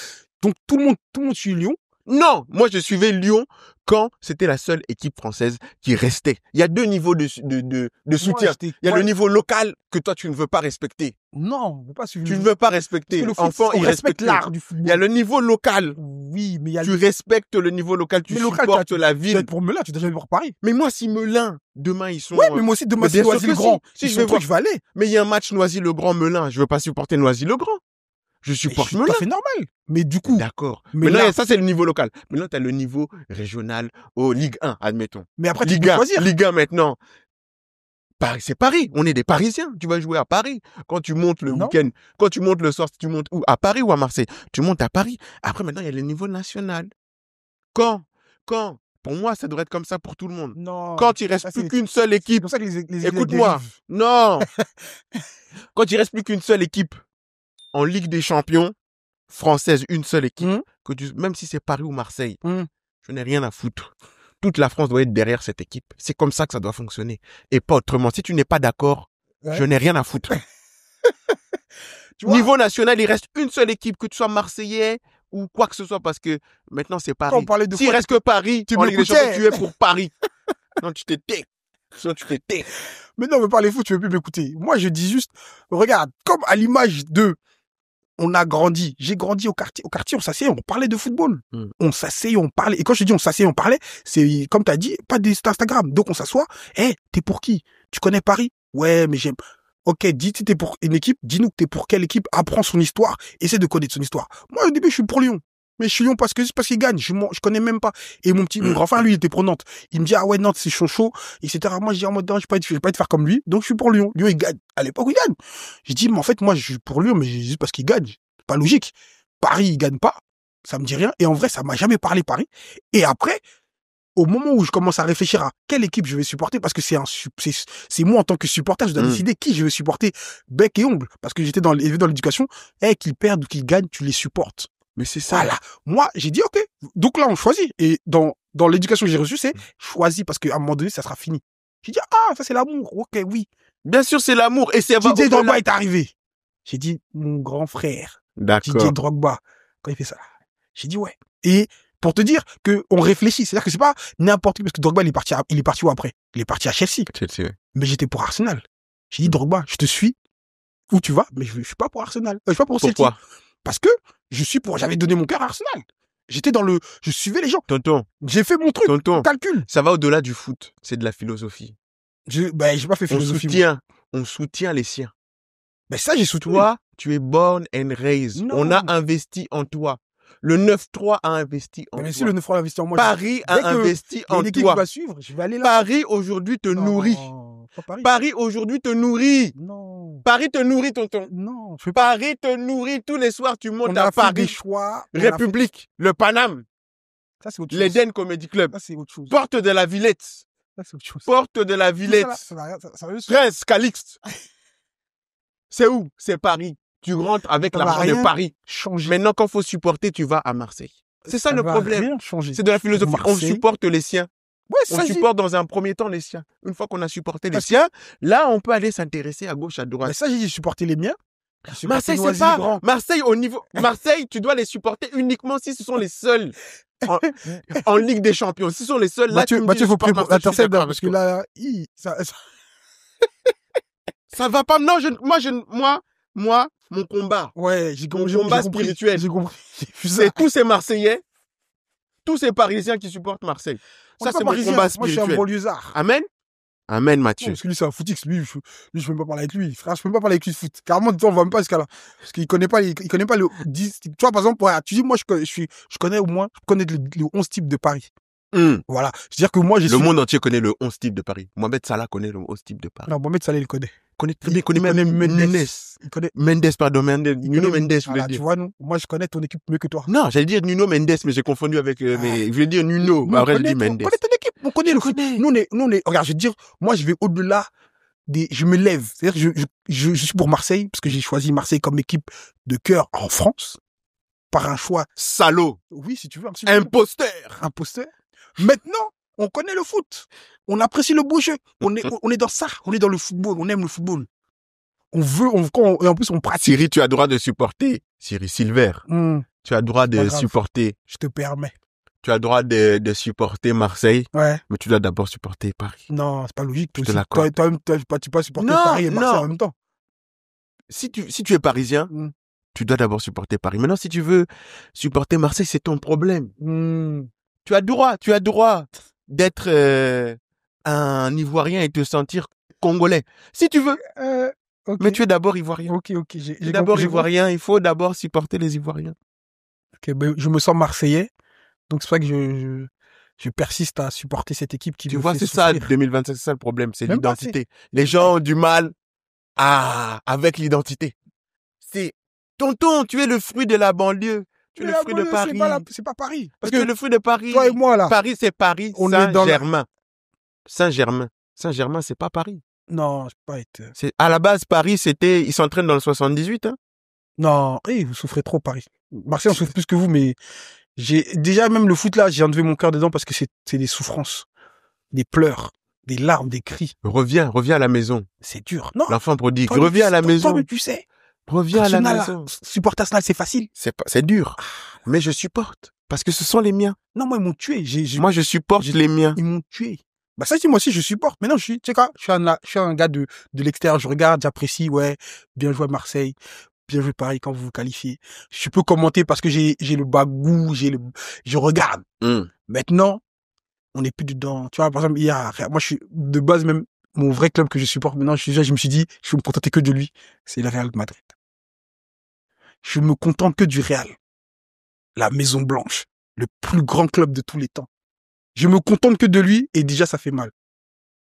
Donc, tout le monde suit Lyon. Non, moi, je suivais Lyon quand c'était la seule équipe française qui restait. Il y a deux niveaux de soutien. Il y a le niveau local que toi, tu ne veux pas respecter. Non, on ne veut pas suivre. Tu ne veux pas respecter. Enfant, il respecte l'art du football. Il y a le niveau local. Oui, mais il y a... Tu respectes le niveau local, tu supportes la ville. Tu dois être pour Melun, tu dois jamais pour Paris. Mais moi, si Melun, demain, ils sont... Ouais, mais moi aussi, demain, c'est Noisy-le-Grand. Si je vais aller. Mais il y a un match Noisy-le-Grand-Melun. Je veux pas supporter Noisy-le-Grand. Je supporte Melun. C'est tout à fait normal. Mais du coup. D'accord. Mais là, ça, c'est le niveau local. Maintenant, tu as le niveau régional au Ligue 1, admettons. Mais après, tu peux choisir. Ligue 1 maintenant. Paris, c'est Paris. On est des Parisiens. Tu vas jouer à Paris. Quand tu montes le week-end, quand tu montes le soir, tu montes où? À Paris ou à Marseille? Tu montes à Paris. Après, maintenant, il y a le niveau national. Quand? Pour moi, ça devrait être comme ça pour tout le monde. Non. Quand il reste plus qu'une seule équipe. C'est pour ça que les écoute-moi. Non. Quand il reste plus qu'une seule équipe en Ligue des Champions française, une seule équipe, même si c'est Paris ou Marseille, je n'ai rien à foutre. Toute la France doit être derrière cette équipe. C'est comme ça que ça doit fonctionner. Et pas autrement. Si tu n'es pas d'accord, je n'ai rien à foutre. Niveau national, il reste une seule équipe, que tu sois Marseillais ou quoi que ce soit, parce que maintenant c'est Paris. S'il reste que Paris, tu es pour Paris. Non, tu t'es tais. Mais non, mais parlez foot, tu veux plus m'écouter. Moi, je dis juste, regarde, comme à l'image de... On a grandi. J'ai grandi au quartier. Au quartier, on s'asseyait, on parlait de football. On s'asseyait, on parlait. Et quand je dis on s'asseyait, on parlait, c'est, comme t'as dit, pas d'Instagram. Donc, on s'assoit. T'es pour qui? Tu connais Paris? Ouais, mais j'aime. Ok, dis, t'es pour une équipe. Dis-nous que t'es pour quelle équipe. Apprends son histoire. Essaie de connaître son histoire. Moi, au début, je suis pour Lyon. Mais je suis Lyon parce qu'il gagne. Je connais même pas. Et mon grand frère, lui, il était pour Nantes. Il me dit, ah ouais, Nantes, c'est chaud, etc. Moi, je dis, en mode, non, je vais pas être faire comme lui. Donc, je suis pour Lyon. Lyon, il gagne. À l'époque, il gagne. Je dis, mais en fait, moi, je suis pour Lyon, mais juste parce qu'il gagne. C'est pas logique. Paris, il gagne pas. Ça me dit rien. Et en vrai, ça m'a jamais parlé, Paris. Et après, au moment où je commence à réfléchir à quelle équipe je vais supporter, parce que c'est moi en tant que supporter, je dois décider qui je vais supporter, bec et ongle, parce que j'étais dans l'éducation, qu'ils perdent ou qu'ils gagnent, tu les supportes. Mais c'est ça. Voilà. Moi, j'ai dit, ok. Donc là, on choisit. Et dans l'éducation que j'ai reçue, c'est choisi parce qu'à un moment donné, ça sera fini. J'ai dit, ça c'est l'amour. Ok, oui. Bien sûr, c'est l'amour. Et c'est Didier Drogba est arrivé. J'ai dit, mon grand frère. D'accord. Didier Drogba. Quand il fait ça, j'ai dit, ouais. Et pour te dire que on réfléchit. C'est-à-dire que c'est pas n'importe qui, parce que Drogba, il est parti où après? Il est parti à Chelsea. Ouais. Mais j'étais pour Arsenal. J'ai dit, Drogba, je te suis. Où tu vas? Mais je suis pas pour Arsenal. Je suis pas pour Chelsea. Pourquoi? Parce que j'avais donné mon cœur à Arsenal. Je suivais les gens. Tonton. J'ai fait mon truc. Tonton. Calcul. Ça va au-delà du foot. C'est de la philosophie. J'ai pas fait philosophie. On soutient les siens. Ben ça, j'ai soutenu. Toi, tu es born and raised. Non. On a investi en toi. Le 9-3 a investi en toi. Mais si le 9-3 a investi en moi. Paris a investi en toi. Qui va suivre, je vais aller là. Paris aujourd'hui te nourrit. Paris aujourd'hui te nourrit. Non. Paris te nourrit, tonton. Non. Paris te nourrit tous les soirs. Tu montes à Paris. Choix. République, le Paname. Ça, c'est autre chose. L'Eden Comedy Club. Ça, c'est autre chose. Porte de la Villette. Ça, c'est autre chose. Porte de la Villette. Prince Calixte. C'est où? C'est Paris. Tu rentres avec l'argent de Paris. Changer. Maintenant, quand faut supporter, tu vas à Marseille. C'est ça le problème. C'est de la philosophie. Marseille. On supporte les siens. Ouais, on supporte dans un premier temps les siens. Une fois qu'on a supporté les siens, là, on peut aller s'intéresser à gauche, à droite. Mais ça, j'ai dit supporter les miens. Marseille, c'est pas grand. Marseille, au niveau, Marseille, tu dois les supporter uniquement si ce sont les seuls en Ligue des Champions. Si ce sont les seuls, là, Mathieu, faut prier pour l'intercept, parce que là, ça va pas. Non, moi, mon combat. Ouais, mon combat spirituel. J'ai compris. C'est tous ces Marseillais, tous ces Parisiens qui supportent Marseille. Ça, c'est mon combat spirituel. Moi, je suis un banlieusard. Amen. Amen, Mathieu. Non, parce que lui, c'est un footix. Lui, je peux même pas parler avec lui. Frère, je peux même pas parler avec lui de foot. Carrément, on va même pas jusqu'à là. Parce qu'il connaît pas le 10. Tu vois, par exemple, tu dis, moi, je connais au moins, le 11 types de Paris. Voilà. C'est-à-dire que moi, le monde entier connaît le 11 types de Paris. Mohamed Salah connaît le 11 types de Paris. Non, Mohamed Salah, il connaît. Il connaît même Mendes. Il connaît Mendes, pardon, Nuno Mendes, je voulais dire. Tu vois, non, moi, je connais ton équipe mieux que toi. Non, j'allais dire Nuno Mendes, mais j'ai confondu avec, mais je voulais dire Nuno. Bah, après, je dis Mendes. On connaît ton équipe. On connaît le foot. Nous, on est, regarde, je veux dire, moi, je vais au-delà je me lève. C'est-à-dire que je suis pour Marseille, parce que j'ai choisi Marseille comme équipe de cœur en France. Par un choix. Salaud. Oui, si tu veux. Imposteur. Maintenant, on connaît le foot. On apprécie le beau jeu. On est dans ça. On est dans le football. On aime le football. Et en plus, on pratique. Siri, tu as droit de supporter. Siri Silver. Tu as droit de supporter. Je te permets. Tu as droit de supporter Marseille. Ouais. Mais tu dois d'abord supporter Paris. Non, c'est pas logique. Tu peux supporter Paris et Marseille en même temps. Si tu es parisien, tu dois d'abord supporter Paris. Maintenant, si tu veux supporter Marseille, c'est ton problème. Tu as droit d'être un Ivoirien et te sentir congolais. Si tu veux. Okay. Mais tu es d'abord Ivoirien. Ok. J'ai d'abord Ivoirien, il faut d'abord supporter les Ivoiriens. Ok, ben, je me sens Marseillais. Donc c'est pour ça que je persiste à supporter cette équipe qui me fait souffrir. C'est ça, 2025, c'est ça le problème, c'est l'identité. Les gens ont du mal avec l'identité. C'est, tonton, tu es le fruit de la banlieue. Tu es le fruit de Paris. C'est pas Paris. Parce que le fruit de Paris. Toi et moi, là. Paris, c'est Paris. Saint-Germain. Saint-Germain. Saint-Germain, c'est pas Paris. Non, je peux pas être. À la base, Paris, ils s'entraînent dans le 78, hein. Non, vous souffrez trop, Paris. Marseille, on souffre plus que vous, mais déjà, même le foot, là, j'ai enlevé mon cœur dedans parce que c'est des souffrances, des pleurs, des larmes, des cris. Reviens à la maison. C'est dur. Non. L'enfant prodigue. Reviens à la maison. Toi, tu sais. Reviens à la maison. Supporter Arsenal, c'est facile. C'est dur. Mais je supporte. Parce que ce sont les miens. Non, moi, ils m'ont tué. Moi, je supporte les miens. Ils m'ont tué. Bah, ça, moi aussi, je supporte. Mais non, tu sais quoi, je suis un gars de l'extérieur. Je regarde, j'apprécie, ouais. Bien joué à Marseille. Bien joué Paris quand vous vous qualifiez. Je peux commenter parce que j'ai le bagou, je regarde. Maintenant, on n'est plus dedans. Tu vois, par exemple, moi, je suis, de base, même, mon vrai club que je supporte maintenant, je me suis dit, je vais me contenter que de lui. C'est le Real de Madrid. Je me contente que du Real. La Maison Blanche. Le plus grand club de tous les temps. Je me contente que de lui et déjà, ça fait mal.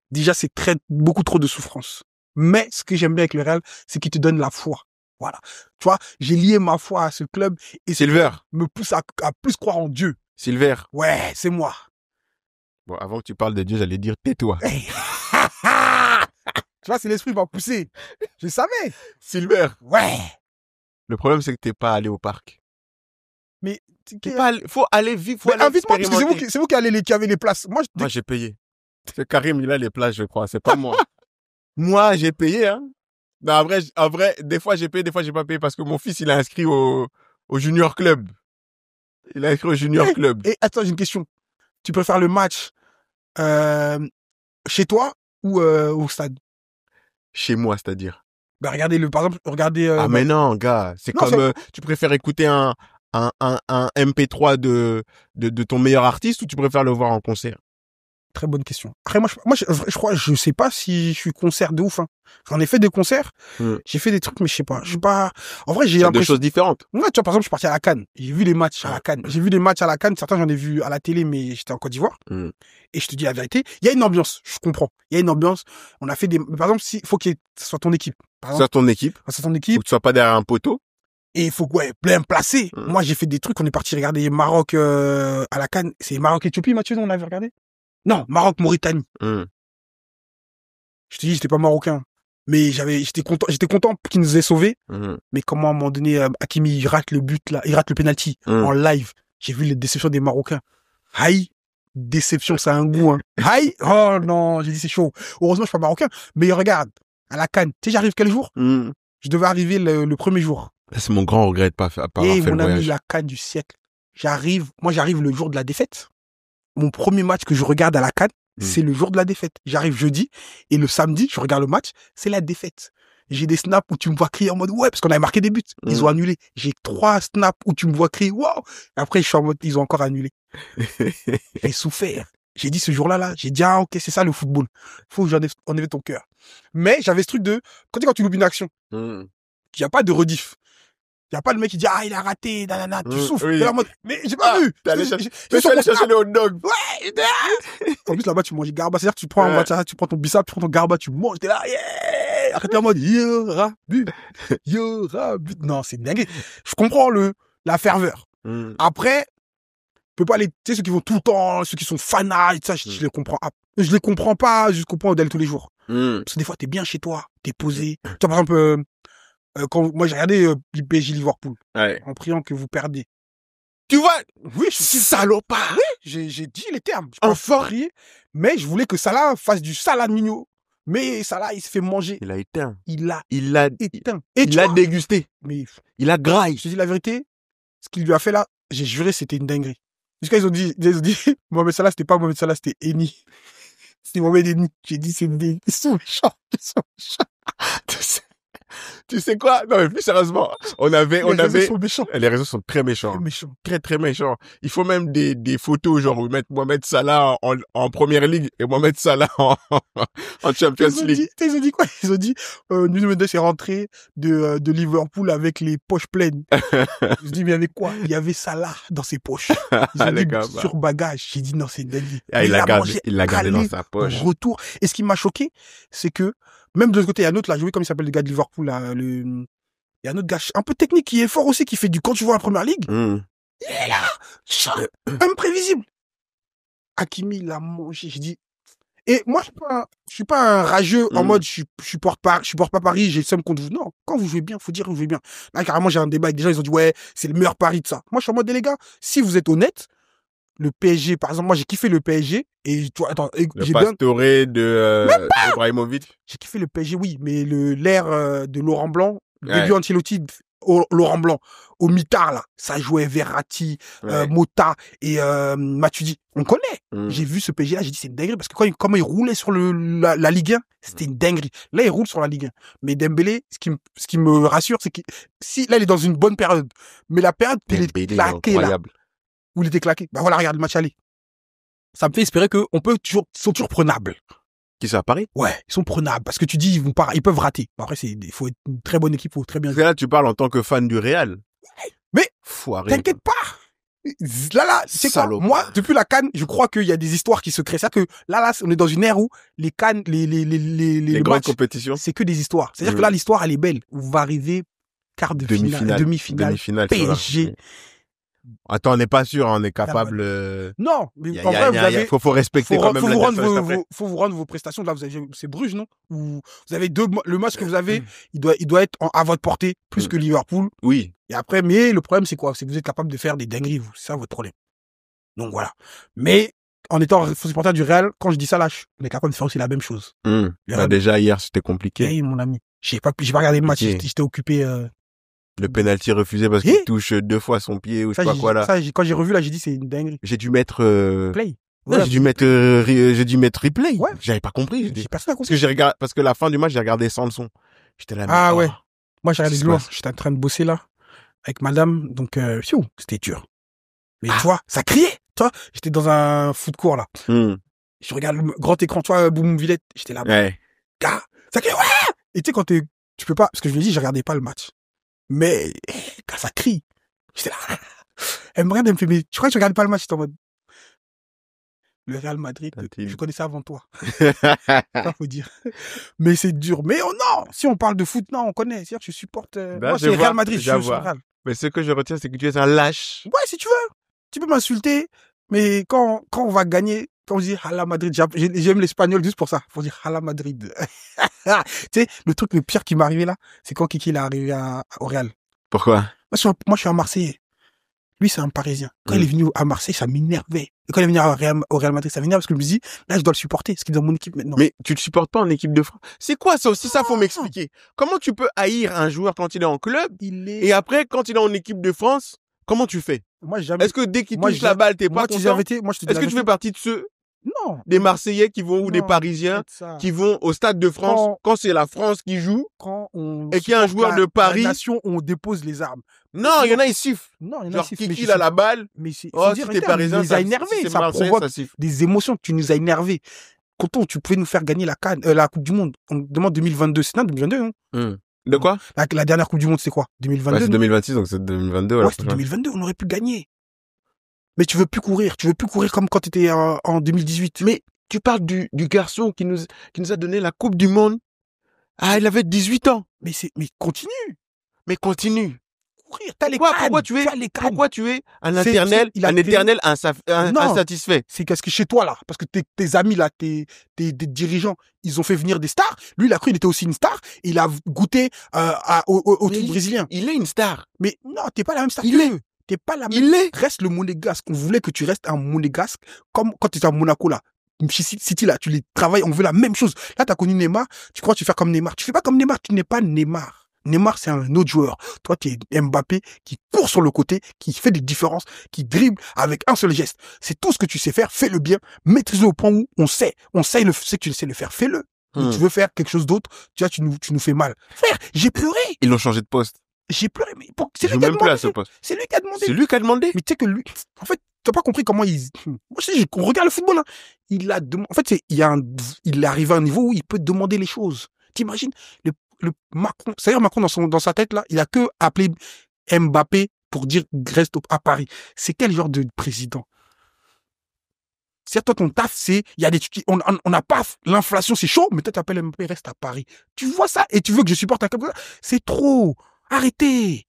Déjà, c'est beaucoup trop de souffrance. Mais ce que j'aime bien avec le Real, c'est qu'il te donne la foi. Voilà. Tu vois, j'ai lié ma foi à ce club et Silver me pousse à plus croire en Dieu. Silver. Ouais, c'est moi. Bon, avant que tu parles de Dieu, j'allais dire tais-toi. Tu vois, c'est l'esprit qui m'a poussé. Je savais. Silver. Ouais. Le problème, c'est que t'es pas allé au parc. Mais faut aller vivre, faut aller invite-moi, parce que expérimenter. c'est vous qui avez les places. Moi, j'ai payé. C'est Karim, il a les places, je crois. C'est pas moi. Moi, j'ai payé, hein. Non, en vrai, des fois, j'ai payé, des fois, j'ai pas payé parce que mon fils, il a inscrit au Junior Club. Il a inscrit au Junior Club. Et attends, j'ai une question. Tu préfères le match, chez toi ou au stade? Chez moi, c'est-à-dire. Bah, par exemple, mais non, gars. C'est comme, tu préfères écouter un MP3 de ton meilleur artiste ou tu préfères le voir en concert? Très bonne question. Après, moi, je crois, je sais pas si je suis concert de ouf, hein. J'en ai fait des concerts. J'ai fait des trucs, mais je sais pas. En vrai, j'ai l'impression. Deux choses différentes. Ouais, tu vois, par exemple, je suis parti à la CAN. J'ai vu les matchs à la CAN. J'ai vu des matchs à la CAN. Certains, j'en ai vu à la télé, mais j'étais en Côte d'Ivoire. Et je te dis la vérité. Il y a une ambiance. Je comprends. Il y a une ambiance. On a fait par exemple, faut que ce soit ton équipe. Soit ton équipe. Soit ton équipe. Faut que tu sois pas derrière un poteau. Et il faut, bien placé. Moi, j'ai fait des trucs. On est parti regarder Maroc, à la CAN. C'est Maroc-Éthiopie, Mathieu, on avait regardé? Non, Maroc-Mauritanie. Je te dis, j'étais pas marocain. Mais j'étais content qu'ils nous aient sauvés. Mais comment, à un moment donné, Hakimi, il rate le but, là, il rate le penalty en live. J'ai vu les déceptions des Marocains. Aïe, déception, ça a un goût, hein. Aïe, oh non, j'ai dit c'est chaud. Heureusement, je suis pas marocain. Mais regarde, à la CAN, tu sais, j'arrive quel jour? Je devais arriver le premier jour. C'est mon grand regret de pas avoir fait le voyage. Et mon ami, la CAN du siècle. J'arrive le jour de la défaite. Mon premier match que je regarde à la CAN, c'est le jour de la défaite. J'arrive jeudi, et le samedi, je regarde le match, c'est la défaite. J'ai des snaps où tu me vois crier en mode, ouais, parce qu'on avait marqué des buts. Ils ont annulé. J'ai 3 snaps où tu me vois crier, waouh. Après, je suis en mode, ils ont encore annulé. J'ai souffert. J'ai dit ce jour-là, j'ai dit, ah, ok, c'est ça le football. Faut que enlever ton cœur. Mais j'avais ce truc de, quand tu loupes une action, il n'y a pas de rediff. Il n'y a pas le mec qui dit, ah, il a raté, nanana, tu souffres. Oui. T'es là en mode, mais j'ai pas vu. Mais je suis allé chercher le hot dog. Ouais, en plus, là-bas, tu manges garba. C'est-à-dire que tu prends, tu prends ton bissap, tu prends ton garba, tu manges, t'es là, yeah! Après, t'es en mode, y'aura but. Non, c'est dingue. Je comprends la ferveur. Après, tu peux pas tu sais, ceux qui vont tout le temps, ceux qui sont fanats, et tout ça, je les comprends. Je les comprends pas jusqu'au point d'aller tous les jours. Parce que des fois, t'es bien chez toi, t'es posé. Tu vois, par exemple, quand moi j'ai regardé PSG Liverpool, en priant que vous perdez. Tu vois? Oui, je suis salopard. Oui, j'ai dit les termes. Enfin prié, mais je voulais que Salah fasse du Salah Nino. Mais Salah, il se fait manger. Il a éteint. Il a éteint. Et il a dégusté. Mais il a graille. Je te dis la vérité, ce qu'il lui a fait là, j'ai juré, c'était une dinguerie. Jusqu'à ils ont dit, Mohamed Salah, c'était pas Mohamed Salah, c'était Eni. C'était Mohamed Eni. J'ai dit, c'est une dinguerie. Ils sont méchants. Tu sais quoi? Non, mais plus sérieusement, les réseaux sont méchants. Les réseaux sont très méchants. Très méchants. Très, très méchants. Il faut même des photos, genre, où mettre Mohamed Salah en première ligue et Mohamed Salah en Champions League. Ils ont dit quoi? Ils ont dit, Nuno Mendes est rentré de Liverpool avec les poches pleines. Je dis, mais avec quoi? Il y avait Salah dans ses poches. Ils ont dit, sur bagage. J'ai dit, non, c'est une dinguerie. Il l'a gardé dans sa poche. Retour. Et ce qui m'a choqué, c'est que, même de l'autre côté, il y a un autre, là, j'ai vu comme il s'appelle le gars de Liverpool, là, il y a un autre gars, un peu technique, qui est fort aussi, qui fait quand tu vois la première ligue. Il est là. Imprévisible. Hakimi l'a mangé, j'ai dit. Et moi, je suis pas un rageux en mode, je supporte pas Paris, j'ai le seum contre vous. Non. Quand vous jouez bien, faut dire que vous jouez bien. Là, carrément, j'ai un débat avec des gens, ils ont dit, ouais, c'est le meilleur pari de ça. Moi, je suis en mode, les gars, si vous êtes honnête, le PSG, par exemple, moi, j'ai kiffé le PSG, et tu vois, attends, le Pastore de Ibrahimovic. J'ai kiffé le PSG, oui, mais l'ère de Laurent Blanc, le début Ancelotti, Laurent Blanc, au mitard, là, ça jouait Verratti, Mota et Matuidi. On connaît. J'ai vu ce PSG là, j'ai dit c'est une dinguerie parce que comment il roulait sur la Ligue 1, c'était une dinguerie. Là, il roule sur la Ligue 1. Mais Dembélé, ce qui me rassure, c'est que là, il est dans une bonne période. Mais la période, il est claqué là. Où il était claqué. Bah voilà, regarde le match aller. Ça me fait espérer ils sont toujours prenables. Qui ça, à Paris? Ouais, ils sont prenables. Parce que tu dis, ils peuvent rater. Après, il faut être une très bonne équipe, faut très bien. Parce que là, tu parles en tant que fan du Real. Ouais. Mais, t'inquiète pas. Là, c'est quoi? Moi, depuis la CAN, je crois qu'il y a des histoires qui se créent. C'est-à-dire que là, on est dans une ère où les CAN, les grandes matchs, compétitions, c'est que des histoires. C'est-à-dire que là, l'histoire, elle est belle. On va arriver quart de finale, demi-finale, PSG. Attends, on n'est pas sûr, on est capable, Non, mais en vrai, vous avez... faut respecter quand même faut vous rendre vos prestations. Là, c'est Bruges, non? Où vous avez le match que vous avez, il doit être à votre portée, plus que Liverpool. Oui. Et après, mais le problème, c'est quoi? C'est que vous êtes capable de faire des dingueries, vous. C'est ça votre problème. Donc voilà. Mais, en étant supporter du Real, quand je dis ça, là, on est capable de faire aussi la même chose. Bah, déjà, hier, c'était compliqué. Hey, mon ami. J'ai pas regardé le match, j'étais occupé, Le penalty refusé parce qu'il touche 2 fois son pied ou je sais pas quoi là. Ça, quand j'ai revu là, j'ai dit c'est une dinguerie. J'ai dû mettre play. Ouais, j'ai dû mettre replay. Ouais. J'avais pas compris. Personne n'a compris. Parce que la fin du match, j'ai regardé sans le son. J'étais là. Ah ouais. Moi, j'ai regardé de loin. J'étais en train de bosser là avec madame, donc c'était dur. Mais tu vois, ça criait. Tu vois, j'étais dans un foot court là. Je regarde le grand écran, tu vois, Boum Villette, j'étais là. Ouais. Gars, ça crie. Ouais. Et tu sais quand tu peux pas, parce que je lui ai dit, je regardais pas le match. Mais quand ça crie, j'étais là. Elle me regarde, elle me fait, mais tu crois que tu regardes pas le match? J'étais en mode, le Real Madrid, je connaissais avant toi. Ça faut dire. Mais c'est dur. Mais non, si on parle de foot, non, on connaît. C'est-à-dire que je supporte. Moi, c'est Real Madrid. Je suis Real. Mais ce que je retiens, c'est que tu es un lâche. Ouais, si tu veux. Tu peux m'insulter, mais quand on va gagner, quand on dit Hala Madrid, j'aime l'espagnol juste pour ça. Faut dire Hala Madrid. Tu sais, le truc le pire qui m'est arrivé là, c'est quand Kiki est arrivé au Real. Pourquoi? Moi, je suis un Marseillais. Lui, c'est un Parisien. Quand il est venu à Marseille, ça m'énervait. Et quand il est venu au Real Madrid, ça m'énerve parce que je me dis, là, je dois le supporter. Parce qu'il est dans mon équipe maintenant. Mais tu le supportes pas en équipe de France. C'est quoi ça aussi? Ça, faut m'expliquer. Comment tu peux haïr un joueur quand il est en club? Et après, quand il est en équipe de France, comment tu fais? Moi, jamais. Est-ce que dès qu'il touche la balle, t'es pas content? Est-ce que tu fais partie de ceux? Non. Des Marseillais qui vont ou des Parisiens qui vont au Stade de France quand c'est la France qui joue et qu'il y a un joueur de Paris. La nation, on dépose les armes. Non, il y en a, ils sifflent. Non, il y en a, genre, Kiki, il a la balle. Mais c'est, oh, si t'es Parisien, ça nous a énervé. Ça provoque des émotions. Tu nous as énervé. Quand tu pouvais nous faire gagner la Coupe du Monde. On demande 2022. C'est 2022, non? De quoi? La dernière Coupe du Monde, c'est quoi? 2022? Ouais, c'est 2026, donc c'est 2022. Ouais, c'est 2022. On aurait pu gagner. Mais tu veux plus courir. Tu veux plus courir comme quand t'étais en 2018. Mais tu parles du garçon qui nous a donné la Coupe du Monde. Ah, il avait 18 ans. Mais continue. Mais continue. Courir. T'as les cannes. Pourquoi tu es un éternel insatisfait? C'est parce que chez toi, là, parce que tes amis, là, tes dirigeants, ils ont fait venir des stars. Lui, il a cru qu'il était aussi une star. Et il a goûté au truc brésilien. Il est une star. Mais non, t'es pas la même star. T'es pas la même. Il est. Reste le monégasque. On voulait que tu restes un monégasque comme quand tu étais à Monaco, là. City, là, tu les travailles, on veut la même chose. Là, t'as connu Neymar, tu crois que tu fais comme Neymar. Tu fais pas comme Neymar, tu n'es pas Neymar. Neymar, c'est un autre joueur. Toi, tu es Mbappé qui court sur le côté, qui fait des différences, qui dribble avec un seul geste. C'est tout ce que tu sais faire, fais-le bien, maîtrise-le au point où on sait que tu sais le faire, fais-le. Mais tu veux faire quelque chose d'autre, tu vois, tu nous fais mal. Frère, j'ai pleuré. Ils l'ont changé de poste. J'ai pleuré, mais c'est lui qui a demandé. C'est lui qui a demandé. C'est lui qui a demandé. Mais tu sais que lui, en fait, t'as pas compris comment moi aussi, on regarde le football, hein. Il a demandé, en fait, il est arrivé à un niveau où il peut demander les choses. T'imagines, le Macron, c'est-à-dire Macron dans sa tête, là, il a que appelé Mbappé pour dire reste à Paris. C'est quel genre de président? C'est-à-dire, toi, ton taf, on n'a pas l'inflation, c'est chaud, mais toi, tu appelles Mbappé, reste à Paris. Tu vois ça, et tu veux que je supporte un club comme ça? C'est trop. Arrêtez.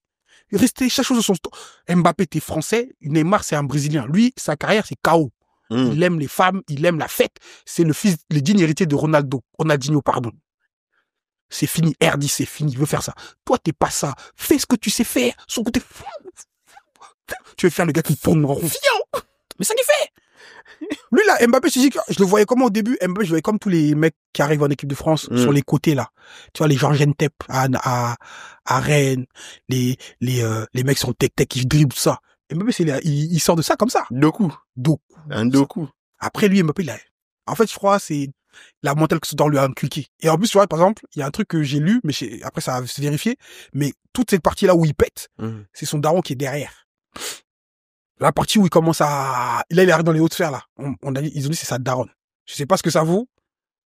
Restez chaque chose de son temps. Mbappé, t'es français. Neymar, c'est un Brésilien. Lui, sa carrière, c'est KO. Il aime les femmes, il aime la fête. C'est le digne héritier de Ronaldinho, pardon. C'est fini. R10, c'est fini. Il veut faire ça. Toi, t'es pas ça. Fais ce que tu sais faire. Son côté. Tu veux faire le gars qui tourne en rond. Mais ça n'est fait. Lui, là, Mbappé, je le voyais comme au début. Mbappé, je le voyais comme tous les mecs qui arrivent en équipe de France sur les côtés, là. Tu vois, les Georges Ntep à Rennes, les mecs sur le tech-tech qui dribblent tout ça. Mbappé, il sort de ça comme ça. Doku. Un Doku. Après, lui, Mbappé, en fait, je crois, c'est la mentale que ce lui a inculqué. Et en plus, tu vois, par exemple, il y a un truc que j'ai lu, mais après, ça va se vérifier. Mais toute cette partie-là où il pète, c'est son daron qui est derrière. La partie où il commence là, il arrive dans les hautes sphères, là. Ils ont dit, c'est sa daronne. Je sais pas ce que ça vaut.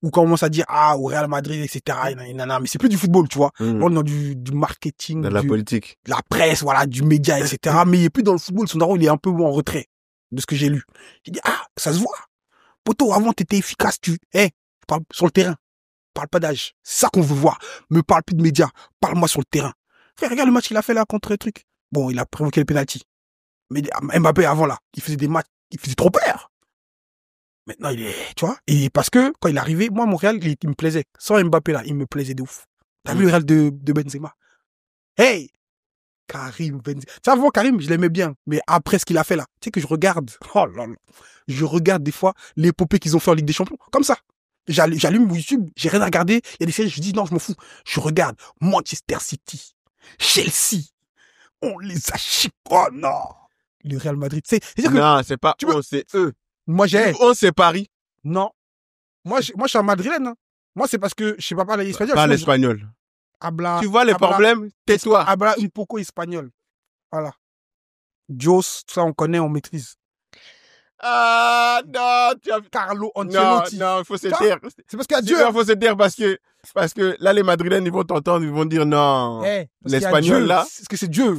Ou quand on commence à dire, au Real Madrid, etc. Mais c'est plus du football, tu vois. On est dans du marketing. Dans la politique. De la presse, voilà, du média, etc. Mais il est plus dans le football. Son daron, il est un peu en retrait de ce que j'ai lu. J'ai dit, ça se voit. Poto, avant, t'étais efficace, parle sur le terrain. Parle pas d'âge. C'est ça qu'on veut voir. Me parle plus de médias. Parle-moi sur le terrain. Frère, regarde le match qu'il a fait là contre le truc. Bon, il a provoqué le penalty. Mais Mbappé, avant, là, il faisait des matchs, il faisait trop peur. Maintenant, tu vois, et parce que, quand il est arrivé, moi, mon Real, il me plaisait. Sans Mbappé, là, il me plaisait de ouf. T'as vu le Real de Benzema? Hey! Karim Benzema. Tu sais, avant, Karim, je l'aimais bien. Mais après ce qu'il a fait, là, tu sais que je regarde, oh là là, je regarde des fois l'épopée qu'ils ont fait en Ligue des Champions. Comme ça. J'allume YouTube, j'ai rien à regarder. Il y a des séries, je dis non, je m'en fous. Je regarde Manchester City, Chelsea. On les a oh non! Le Real Madrid, non, c'est pas on, c'est eux. Moi, on, c'est Paris. Non. Moi, je suis un madrilène, hein. Moi, c'est parce que je sais pas parler espagnol. Pas l'espagnol. Habla, tu vois les problèmes? Tais-toi. Habla un poco espagnol. Voilà. Dios, tout ça, on connaît, on maîtrise. Ah, non, tu as Carlo Ancelotti. Non, il faut se taire. C'est parce qu'il y a Dieu. Il faut se taire parce que là, les madrilènes, ils vont t'entendre, ils vont dire non. L'espagnol, là. Parce que c'est Dieu.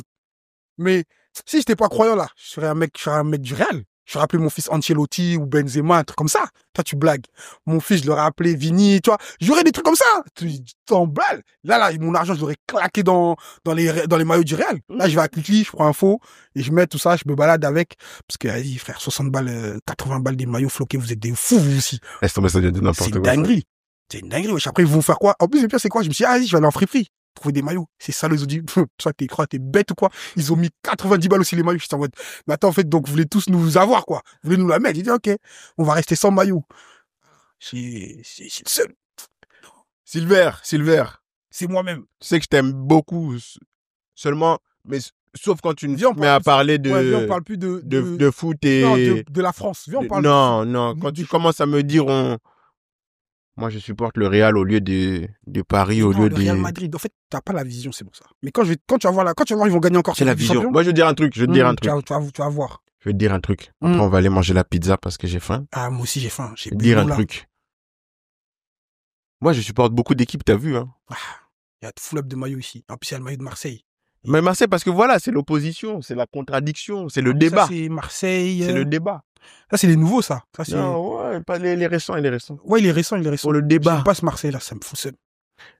Mais si j'étais pas croyant, là, je serais un mec du Real. Je serais appelé mon fils Ancelotti ou Benzema, un truc comme ça. Toi, tu blagues. Mon fils, je l'aurais appelé Vini, tu vois. J'aurais des trucs comme ça. Tu t'en blagues. Là, mon argent, je l'aurais claqué dans les maillots du Real. Là, je vais à Clicky, je prends un faux et je mets tout ça, je me balade avec. Parce que, vas-y, frère, 60 balles, 80 balles des maillots floqués, vous êtes des fous, vous aussi. Laisse tomber, ça devient n'importe quoi. C'est une dinguerie. C'est une dinguerie, wesh. Après, ils vont faire quoi? En plus, le pire, c'est quoi? Je me suis dit, vas-y, je vais aller en friperie. Trouver des maillots. C'est ça, les audits. Toi, t'es bête ou quoi? Ils ont mis 90 balles aussi les maillots. Je suis en mode, mais attends, en fait, donc, vous voulez tous nous avoir, quoi. Vous voulez nous la mettre. J'ai dit, ok, on va rester sans maillot. C'est le seul. Silver. C'est moi-même. Tu sais que je t'aime beaucoup. Seulement, mais sauf quand tu me mets à parler de, viens, on parle plus de foot et... Non, de la France. Viens, on parle non. Quand tu commences à me dire, moi, je supporte le Real au lieu de Paris, au lieu de Real Madrid. En fait, t'as pas la vision, c'est pour ça. Mais quand tu vas voir, ils vont gagner encore. C'est la vision. Moi, je vais te dire un truc. Tu vas voir. Je vais te dire un truc. Après, on va aller manger la pizza parce que j'ai faim. Ah, moi aussi, j'ai faim. Je vais te dire un truc. Moi, je supporte beaucoup d'équipes, t'as vu, hein. Il y a full up de maillots ici. En plus, il y a le maillot de Marseille. Mais Marseille, parce que voilà, c'est l'opposition, c'est la contradiction, c'est le débat. Ça, c'est Marseille. C'est le débat. Ça, c'est les nouveaux, ça. Non, ouais, pas les récents. Ouais, il est récent. Pour le débat. J'aime pas ce Marseille, là, ça me fout seul.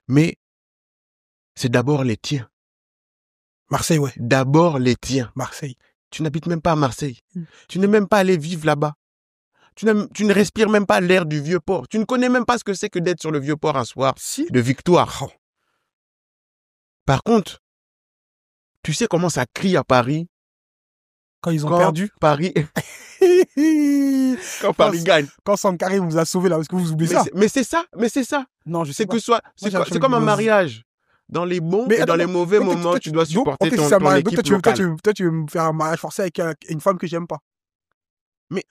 Mais, c'est d'abord les tiens. Marseille, ouais. D'abord les tiens. Marseille. Tu n'habites même pas à Marseille. Tu n'es même pas allé vivre là-bas. Tu ne respires même pas l'air du Vieux-Port. Tu ne connais même pas ce que c'est que d'être sur le Vieux-Port un soir de victoire. Oh. Par contre, tu sais comment ça crie à Paris quand ils ont perdu Paris. Quand Paris gagne. Quand Sankharé vous a sauvé là, parce que vous oubliez ça. Mais c'est ça. Non, je sais pas. C'est comme un mariage. Dans les bons et dans les mauvais moments, tu dois supporter ton équipe locale. Toi, tu veux me faire un mariage forcé avec une femme que j'aime pas. Mais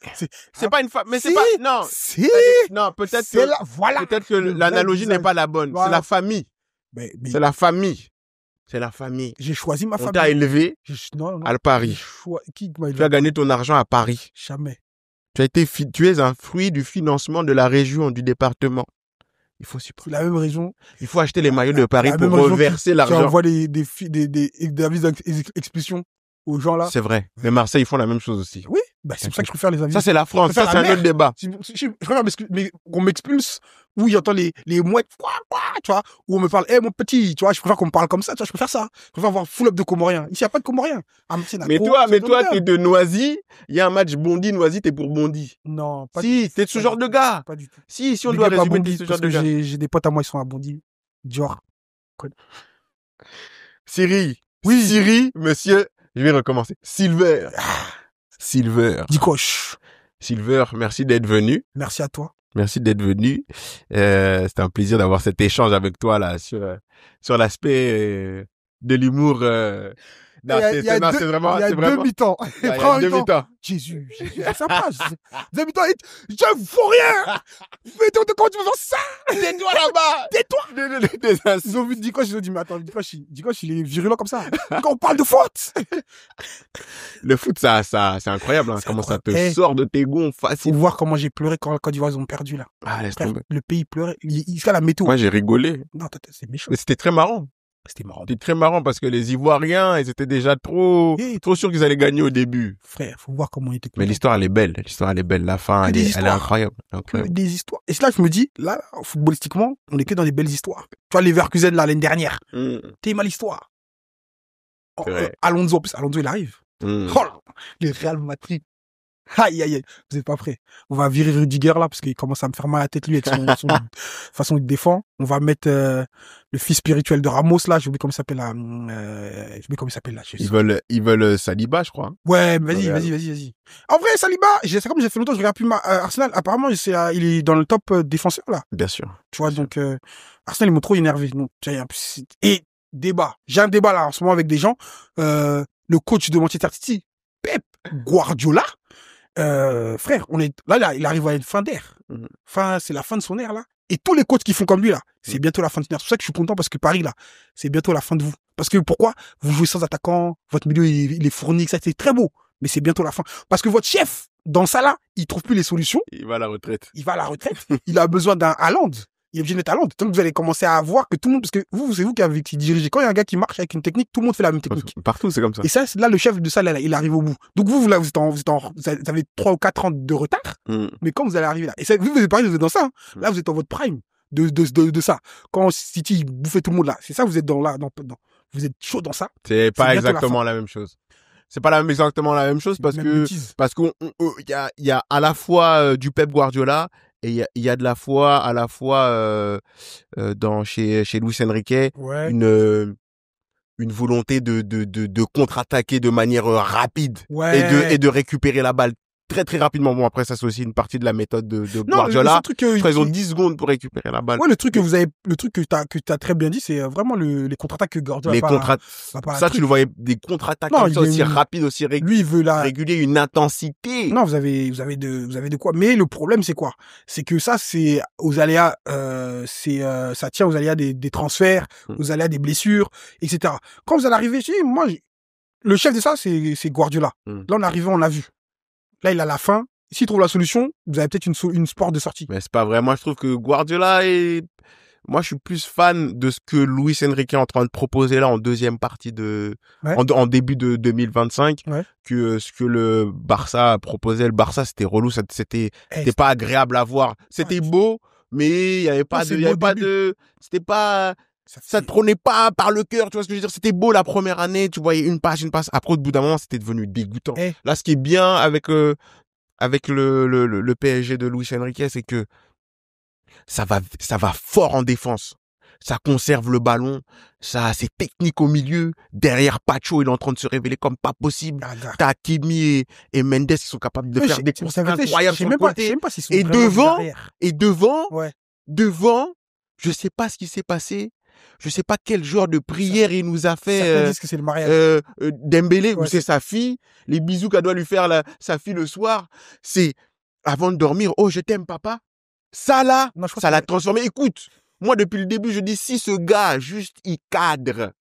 c'est pas une femme. Mais c'est pas. Non. Si. Non, peut-être que. Voilà. Peut-être que l'analogie n'est pas la bonne. Voilà. C'est la famille. C'est la famille. C'est la famille. J'ai choisi ma famille. On t'a élevé à Paris. Qui m'a élevé? Tu as gagné ton argent à Paris. Jamais. Tu es un fruit du financement de la région, du département. Il faut supporter. La même région. Il faut acheter les maillots de Paris pour reverser l'argent. Tu envoies des avis d'expulsion aux gens là. C'est vrai. Mais Marseille, ils font la même chose aussi. Oui. C'est pour ça que je préfère les avis. Ça, c'est la France. Ça, c'est un autre débat. Je préfère qu'on m'expulse, où j'entends les mouettes, tu vois, où on me parle, mon petit, tu vois, je préfère qu'on me parle comme ça, tu vois, je préfère ça. Je préfère avoir full up de Comoriens. Ici, il n'y a pas de Comoriens. Mais toi, t'es de Noisy, il y a un match Bondy-Noisy, t'es pour Bondy. Non, pas du tout. Si, t'es de ce genre de gars. Pas du tout. Si on doit résumer, Bondy, ce genre de gars. J'ai des potes à moi, ils sont à Bondy. Dior. Syrie. Oui. Syrie, monsieur, je vais recommencer. Silver. Dicoche. Silver, merci d'être venu. Merci à toi. Merci d'être venu. C'était un plaisir d'avoir cet échange avec toi là sur l'aspect de l'humour. C'est vraiment. Il y a deux mi-temps. Il y a deux mi-temps. Jésus, c'est sympa. Deux mi-temps, je fous rien. Mais comment tu veux faire ça? Tais-toi là-bas. Tais-toi. Ils ont vu Dicoche, ils ont dit, mais attends, Dicoche, il est virulent comme ça. Quand on parle de foot. Le foot, ça, c'est incroyable, hein. Comment ça te sort de tes gonds facile. Faut voir comment j'ai pleuré quand Côte d'Ivoire, ils ont perdu, là. Ah, laisse tomber. Le pays pleurait. Jusqu'à la météo. Moi, j'ai rigolé. Non, c'est méchant. Mais c'était très marrant. C'était très marrant parce que les Ivoiriens, ils étaient déjà trop sûrs qu'ils allaient gagner au début. Frère, faut voir comment ils étaient. Mais l'histoire, elle est belle. La fin, elle est incroyable. Des histoires. Et c'est là que je me dis, là, footballistiquement, on est que dans des belles histoires. Tu vois, les Leverkusen, là, l'année dernière. T'es mal histoire. Alonso, en plus, Alonso, il arrive. Oh là. Le Real Madrid. Aïe, aïe, aïe. Vous êtes pas prêts. On va virer Rudiger là, parce qu'il commence à me faire mal à la tête, lui, avec son façon il défend. On va mettre, le fils spirituel de Ramos là. J'ai oublié comment il s'appelle là. J'ai oublié comment il s'appelle là. Ils veulent Saliba, je crois. Ouais, mais vas-y. En vrai, Saliba, c'est comme j'ai fait longtemps, je regarde plus Arsenal. Apparemment, il est dans le top défenseur là. Bien sûr. Tu vois, donc, Arsenal, ils m'ont trop énervé. Donc, et débat. J'ai un débat là, en ce moment, avec des gens. Le coach de Manchester City, Pep Guardiola, frère, là, il arrive à une fin d'ère. C'est la fin de son ère, là. Et tous les coachs qui font comme lui, là, c'est bientôt la fin de son ère. C'est pour ça que je suis content, parce que Paris, là, c'est bientôt la fin de vous. Parce que pourquoi? Vous jouez sans attaquant, votre milieu, il est fourni, ça, c'est très beau. Mais c'est bientôt la fin. Parce que votre chef, dans ça, là, il trouve plus les solutions. Il va à la retraite. Il a besoin d'un Haaland. Il est obligé d'être Haaland. Donc, vous allez commencer à voir que tout le monde, parce que c'est vous qui dirigez. Quand il y a un gars qui marche avec une technique, tout le monde fait la même technique. Partout, c'est comme ça. Et ça, là, le chef de ça, là, il arrive au bout. Donc, vous avez 3 ou 4 ans de retard. Mais quand vous allez arriver là, et ça, vous êtes pareil, vous êtes dans ça, hein. Là, vous êtes dans votre prime de ça. Quand City bouffait tout le monde là, c'est ça, vous êtes vous êtes chaud dans ça. C'est pas exactement la même chose. C'est pas exactement la même chose parce qu'il y a à la fois du Pep Guardiola et il y a de la foi à la fois chez Luis Enrique, une volonté de contre-attaquer de manière rapide et de récupérer la balle très très rapidement. Bon, après ça c'est aussi une partie de la méthode de Guardiola. Ils ont 10 secondes pour récupérer la balle. Ouais, le truc que t'as très bien dit, c'est vraiment les contre-attaques que Guardiola ça tu le voyais, des contre-attaques comme ça, aussi rapides, aussi lui il veut régulier, une intensité. Non, vous avez de quoi. Mais le problème c'est quoi? C'est que ça c'est aux aléas, ça tient aux aléas des transferts, aux aléas des blessures, etc. Quand vous allez arriver, le chef de ça c'est Guardiola. Là on est arrivé, on l'a vu. Là, il a la fin. S'il trouve la solution, vous avez peut-être une porte de sortie. Mais c'est pas vrai. Moi, je trouve que Guardiola moi, je suis plus fan de ce que Luis Enrique est en train de proposer là en deuxième partie en début de 2025 que ce que le Barça proposait. Le Barça, c'était relou. C'était pas agréable à voir. C'était beau, mais il y avait pas c'était pas, ça te prenait pas par le cœur, tu vois ce que je veux dire. C'était beau la première année, tu voyais une passe. Après, au bout d'un moment, c'était devenu dégoûtant. Là, ce qui est bien avec le PSG de Luis Enrique, c'est que ça va fort en défense. Ça conserve le ballon. C'est technique au milieu. Derrière, Pacho, il est en train de se révéler comme pas possible. T'as Hakimi et Mendes qui sont capables de faire des courses incroyables sur le côté. Et devant, je sais pas ce qui s'est passé. Je sais pas quel genre de prière il nous a fait. Certains disent que c'est le mariage. Dembélé, ou c'est sa fille. Les bisous qu'elle doit lui faire sa fille le soir. C'est avant de dormir. Oh, je t'aime, papa. Ça là, ça l'a transformé. Écoute, moi depuis le début, je dis si ce gars juste il cadre,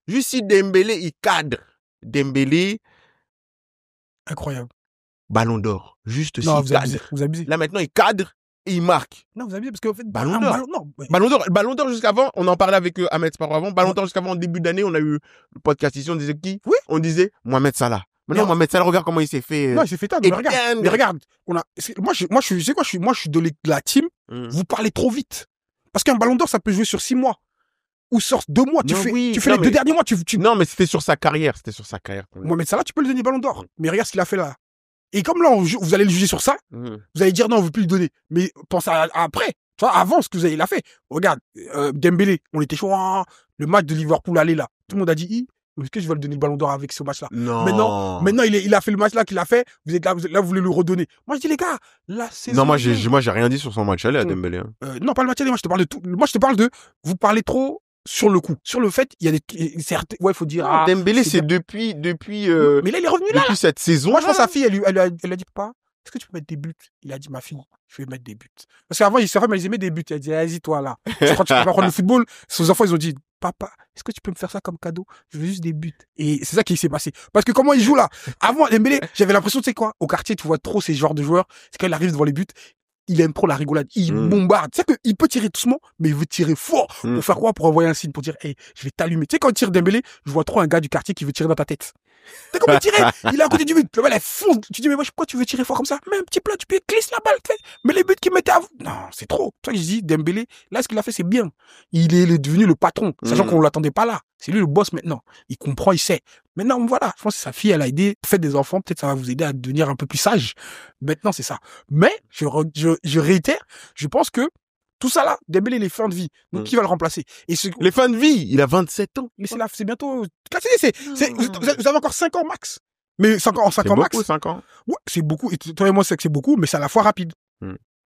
juste si Dembélé il cadre, Dembélé, incroyable. Ballon d'or. Juste s'il cadre. Vous abusez. Là maintenant il cadre. Et il marque. Non, vous abusez parce qu'en fait, Ballon d'or jusqu'avant, on en parlait avec Ahmed Sparrow avant. Ballon d'or jusqu'avant, en début d'année, on a eu le podcast ici, on disait qui? Oui. On disait Mohamed Salah. Maintenant, Mohamed Salah, regarde comment il s'est fait. Non, il s'est fait tard. Mais regarde. Moi, je suis de la team. Vous parlez trop vite. Parce qu'un ballon d'or, ça peut jouer sur 6 mois. Ou sur 2 mois. Tu fais les 2 derniers mois, Non, mais c'était sur sa carrière. Mohamed Salah, tu peux le donner ballon d'or. Mais regarde ce qu'il a fait là. Et comme là, vous allez le juger sur ça, vous allez dire non, on veut plus le donner. Mais pensez après. Tu vois, avant ce que il a fait. Regarde, Dembélé, on était chaud. Le match de Liverpool aller là. Tout le monde a dit, est-ce que je vais le donner le ballon d'or avec ce match-là? Non. Maintenant, il a fait le match là qu'il a fait. Vous êtes là, vous voulez le redonner. Moi, je dis, les gars, la saison. Non, moi, j'ai rien dit sur son match aller à Dembélé. Hein. Non, pas le match aller. Moi, je te parle de tout. Moi, je te parle de, vous parlez trop sur le coup. Sur le fait, il y a certains, il faut dire, Dembélé, c'est depuis, mais là, il est revenu là. Depuis cette saison. Moi, je pense à sa fille, elle a dit, papa, est-ce que tu peux mettre des buts? Il a dit, ma fille, je vais mettre des buts. Parce qu'avant, sa femme, elle aimait des buts. Elle dit, vas-y, toi, là. Je crois que tu peux pas prendre le football. Ses enfants, ils ont dit, papa, est-ce que tu peux me faire ça comme cadeau? Je veux juste des buts. Et c'est ça qui s'est passé. Parce que comment il joue là? Avant, Dembélé, j'avais l'impression, tu sais quoi? Au quartier, tu vois trop ces genres de joueurs. C'est quand il arrive devant les buts. Il aime trop la rigolade. Il bombarde. Tu sais qu'il peut tirer doucement, mais il veut tirer fort. Pour faire quoi? Pour envoyer un signe, pour dire, hey, je vais t'allumer. Tu sais, quand il tire Dembélé, je vois trop un gars du quartier qui veut tirer dans ta tête. T'as comment tirer? Il est à côté du but. Le balle, elle fonce. Tu dis, mais pourquoi tu veux tirer fort comme ça? Mets un petit plat, tu peux glisser la balle. Mais les buts qu'il mettait à vous. Non, c'est trop. C'est pour ça que je dis, Dembélé, là, ce qu'il a fait, c'est bien. Il est devenu le patron. Sachant qu'on l'attendait pas là. C'est lui le boss maintenant. Il comprend, il sait. Maintenant, voilà. Je pense que sa fille, elle a aidé. Faites des enfants. Peut-être ça va vous aider à devenir un peu plus sage. Maintenant, c'est ça. Mais, je réitère. Je pense que tout ça là, Dembélé, les fins de vie. Donc, qui va le remplacer? Et les fins de vie, il a 27 ans. Mais c'est bientôt, vous avez encore 5 ans max. Mais 5 ans max. C'est 5 ans. Ouais, c'est beaucoup. Et toi et moi, c'est que c'est beaucoup, mais c'est à la fois rapide.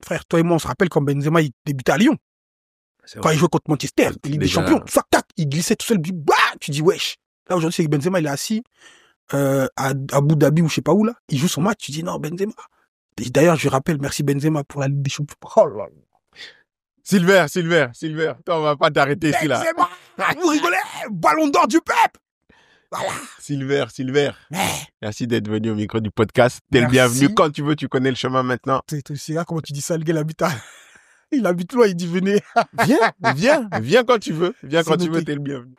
Frère, toi et moi, on se rappelle quand Benzema, il débutait à Lyon. Quand il jouait contre Manchester, Ligue des Champions, tac, il glissait tout seul, bah, tu dis, wesh. Là, aujourd'hui, c'est que Benzema, il est assis, à Abu Dhabi ou je sais pas où, là. Il joue son match, tu dis, non, Benzema. Et d'ailleurs, je rappelle, merci Benzema pour la Ligue des Champions. Oh là là. Silver. Toi, on va pas t'arrêter ici, là. Vous rigolez? Ballon d'or du peuple! Voilà. Silver. Merci d'être venu au micro du podcast. T'es le bienvenu. Quand tu veux, tu connais le chemin maintenant. C'est là, comment tu dis ça, le gars, il habite loin, il dit venez. Viens quand tu veux. Viens quand tu veux, t'es le bienvenu.